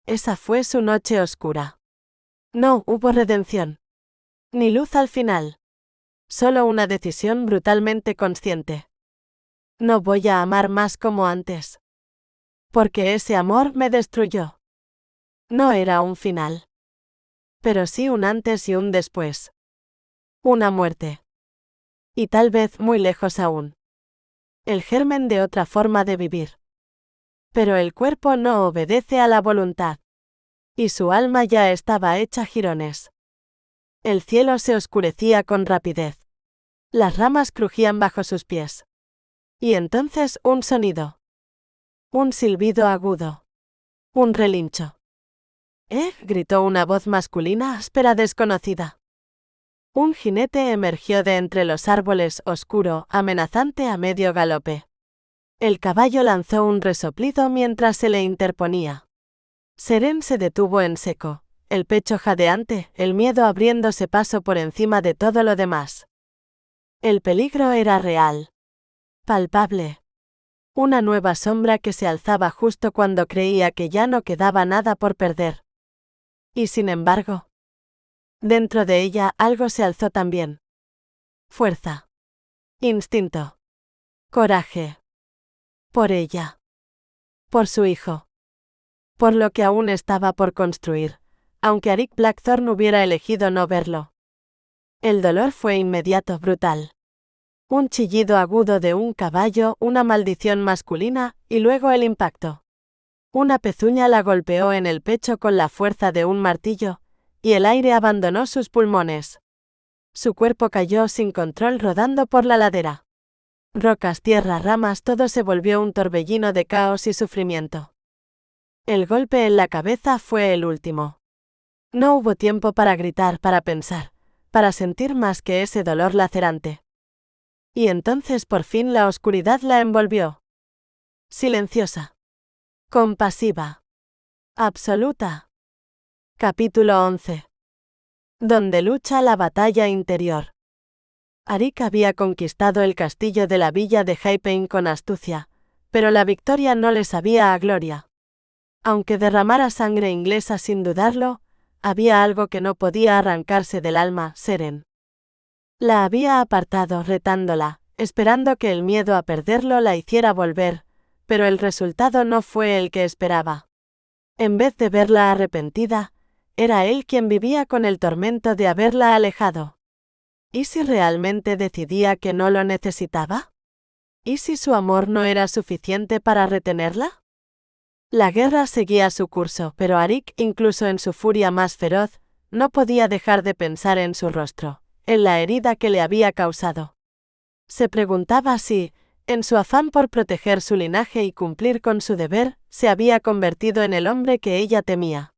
Esa fue su noche oscura. No hubo redención. Ni luz al final. Solo una decisión brutalmente consciente. No voy a amar más como antes. Porque ese amor me destruyó. No era un final. Pero sí un antes y un después. Una muerte. Y tal vez muy lejos aún. El germen de otra forma de vivir. Pero el cuerpo no obedece a la voluntad. Y su alma ya estaba hecha jirones. El cielo se oscurecía con rapidez. Las ramas crujían bajo sus pies. Y entonces un sonido. Un silbido agudo. Un relincho. Gritó una voz masculina áspera desconocida. Un jinete emergió de entre los árboles, oscuro, amenazante a medio galope. El caballo lanzó un resoplido mientras se le interponía. Seren se detuvo en seco, el pecho jadeante, el miedo abriéndose paso por encima de todo lo demás. El peligro era real. Palpable. Una nueva sombra que se alzaba justo cuando creía que ya no quedaba nada por perder. Y sin embargo, dentro de ella algo se alzó también. Fuerza. Instinto. Coraje. Por ella. Por su hijo. Por lo que aún estaba por construir, aunque Arik Blackthorn hubiera elegido no verlo. El dolor fue inmediato, brutal. Un chillido agudo de un caballo, una maldición masculina, y luego el impacto. Una pezuña la golpeó en el pecho con la fuerza de un martillo, y el aire abandonó sus pulmones. Su cuerpo cayó sin control rodando por la ladera. Rocas, tierra, ramas, todo se volvió un torbellino de caos y sufrimiento. El golpe en la cabeza fue el último. No hubo tiempo para gritar, para pensar, para sentir más que ese dolor lacerante. Y entonces por fin la oscuridad la envolvió. Silenciosa. Compasiva. Absoluta. Capítulo 11. Donde lucha la batalla interior. Arik había conquistado el castillo de la villa de Hypein con astucia, pero la victoria no le sabía a gloria. Aunque derramara sangre inglesa sin dudarlo, había algo que no podía arrancarse del alma, Seren. La había apartado retándola, esperando que el miedo a perderlo la hiciera volver, pero el resultado no fue el que esperaba. En vez de verla arrepentida, era él quien vivía con el tormento de haberla alejado. ¿Y si realmente decidía que no lo necesitaba? ¿Y si su amor no era suficiente para retenerla? La guerra seguía su curso, pero Arik, incluso en su furia más feroz, no podía dejar de pensar en su rostro, en la herida que le había causado. Se preguntaba si, en su afán por proteger su linaje y cumplir con su deber, se había convertido en el hombre que ella temía.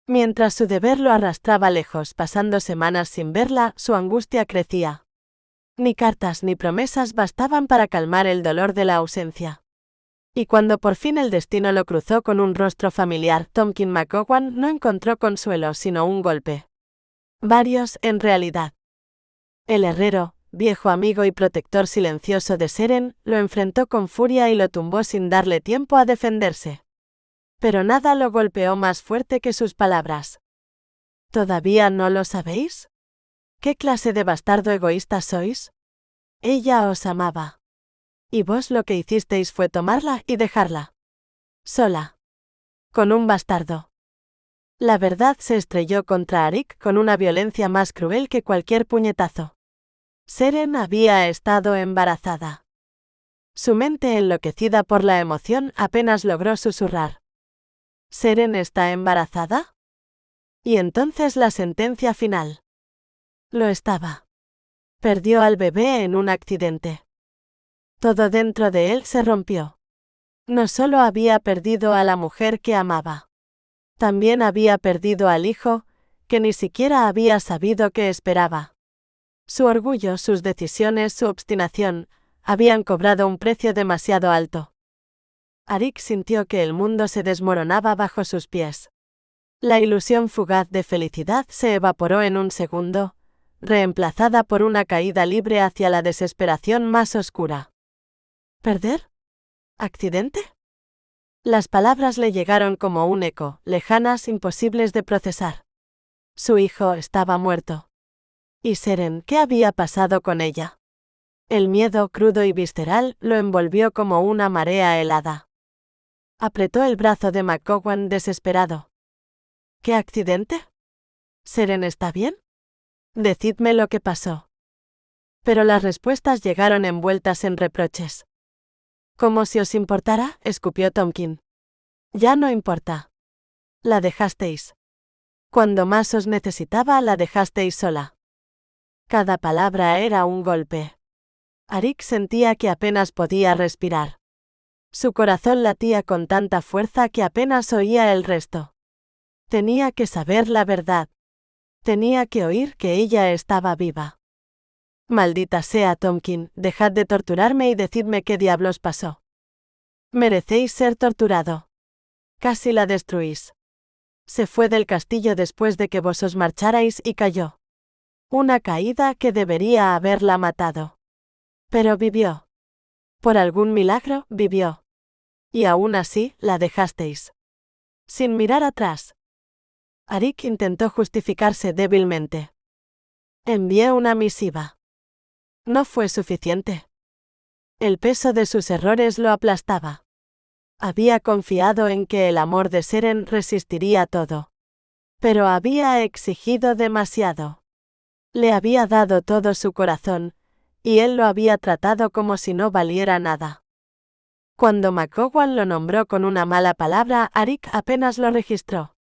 Mientras su deber lo arrastraba lejos, pasando semanas sin verla, su angustia crecía. Ni cartas ni promesas bastaban para calmar el dolor de la ausencia. Y cuando por fin el destino lo cruzó con un rostro familiar, Tomkin McGowan no encontró consuelo sino un golpe. Varios, en realidad. El herrero, viejo amigo y protector silencioso de Seren, lo enfrentó con furia y lo tumbó sin darle tiempo a defenderse. Pero nada lo golpeó más fuerte que sus palabras. ¿Todavía no lo sabéis? ¿Qué clase de bastardo egoísta sois? Ella os amaba. Y vos lo que hicisteis fue tomarla y dejarla. Sola. Con un bastardo. La verdad se estrelló contra Arik con una violencia más cruel que cualquier puñetazo. Seren había estado embarazada. Su mente enloquecida por la emoción apenas logró susurrar. ¿Seren está embarazada? Y entonces la sentencia final. Lo estaba. Perdió al bebé en un accidente. Todo dentro de él se rompió. No solo había perdido a la mujer que amaba. También había perdido al hijo, que ni siquiera había sabido qué esperaba. Su orgullo, sus decisiones, su obstinación, habían cobrado un precio demasiado alto. Arik sintió que el mundo se desmoronaba bajo sus pies. La ilusión fugaz de felicidad se evaporó en un segundo, reemplazada por una caída libre hacia la desesperación más oscura. ¿Perder? ¿Accidente? Las palabras le llegaron como un eco, lejanas, imposibles de procesar. Su hijo estaba muerto. ¿Y Seren, qué había pasado con ella? El miedo, crudo y visceral, lo envolvió como una marea helada. Apretó el brazo de McGowan desesperado. ¿Qué accidente? ¿Seren está bien? Decidme lo que pasó. Pero las respuestas llegaron envueltas en reproches. «¿Como si os importara?», escupió Tomkin. «Ya no importa. La dejasteis. Cuando más os necesitaba, la dejasteis sola». Cada palabra era un golpe. Arik sentía que apenas podía respirar. Su corazón latía con tanta fuerza que apenas oía el resto. Tenía que saber la verdad. Tenía que oír que ella estaba viva. «Maldita sea, Tomkin, dejad de torturarme y decidme qué diablos pasó. Merecéis ser torturado. Casi la destruís. Se fue del castillo después de que vos os marcharais y cayó. Una caída que debería haberla matado. Pero vivió. Por algún milagro, vivió. Y aún así, la dejasteis. Sin mirar atrás». Arik intentó justificarse débilmente. «Envié una misiva. No fue suficiente». El peso de sus errores lo aplastaba. Había confiado en que el amor de Seren resistiría todo. Pero había exigido demasiado. Le había dado todo su corazón, y él lo había tratado como si no valiera nada. Cuando McGowan lo nombró con una mala palabra, Arik apenas lo registró.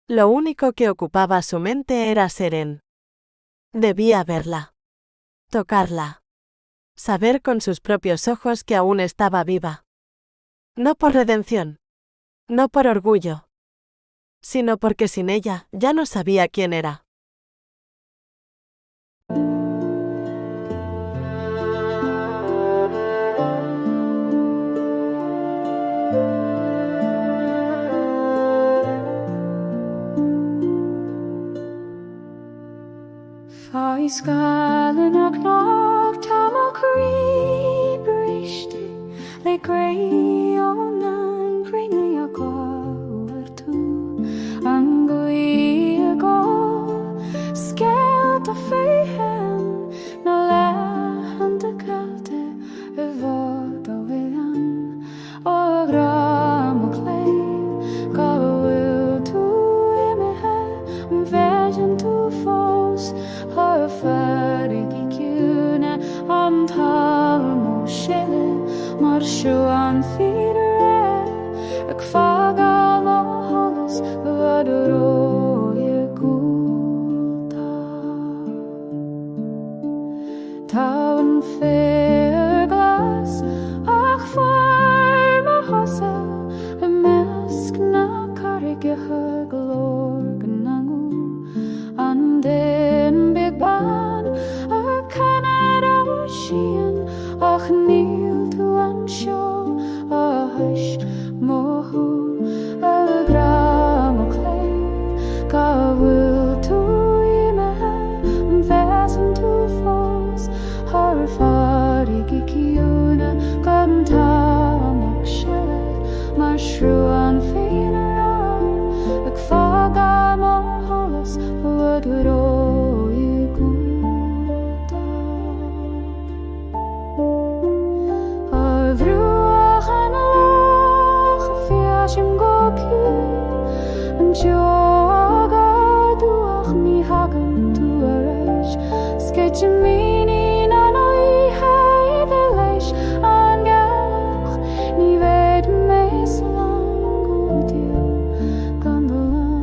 Lo único que ocupaba su mente era Seren. Debía verla. Tocarla. Saber con sus propios ojos que aún estaba viva. No por redención. No por orgullo. Sino porque sin ella, ya no sabía quién era. skalen och knock tam och kribristi le greionan kring jag går tu angui go skelta fehen na lehande kalte vada vilan och ram och klein go will tu me vision to falls har färdig i kuna antal moshele marshuan fire ek faga mohalas vadro ye guta taun fair glass ach farma hasa meskna karige glor gnangu and then big ban a Canada ocean ach kneel to unshow a hush mohu a gram o clay ka will to ime vesen to falls har farig kiuna kanta mok shelet mashruan fina ek faga mohalas vadro Sketchmini na noi hai de leis angach ni ved mes lang dio gandolan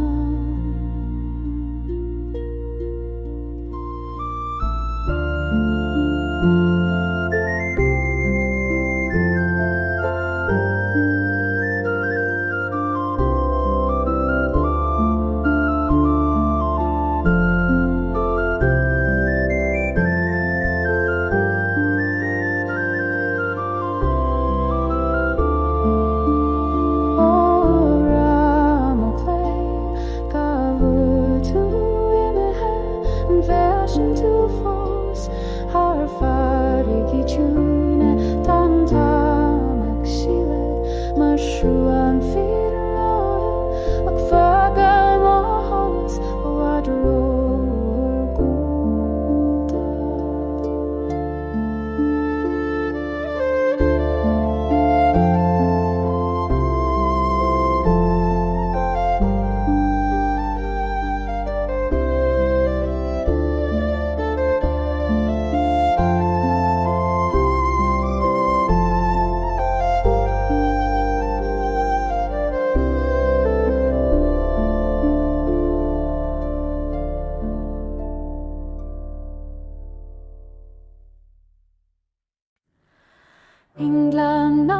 to falls har farig I tune tam tam exilet marshuan firade och faga mahals och adror guta England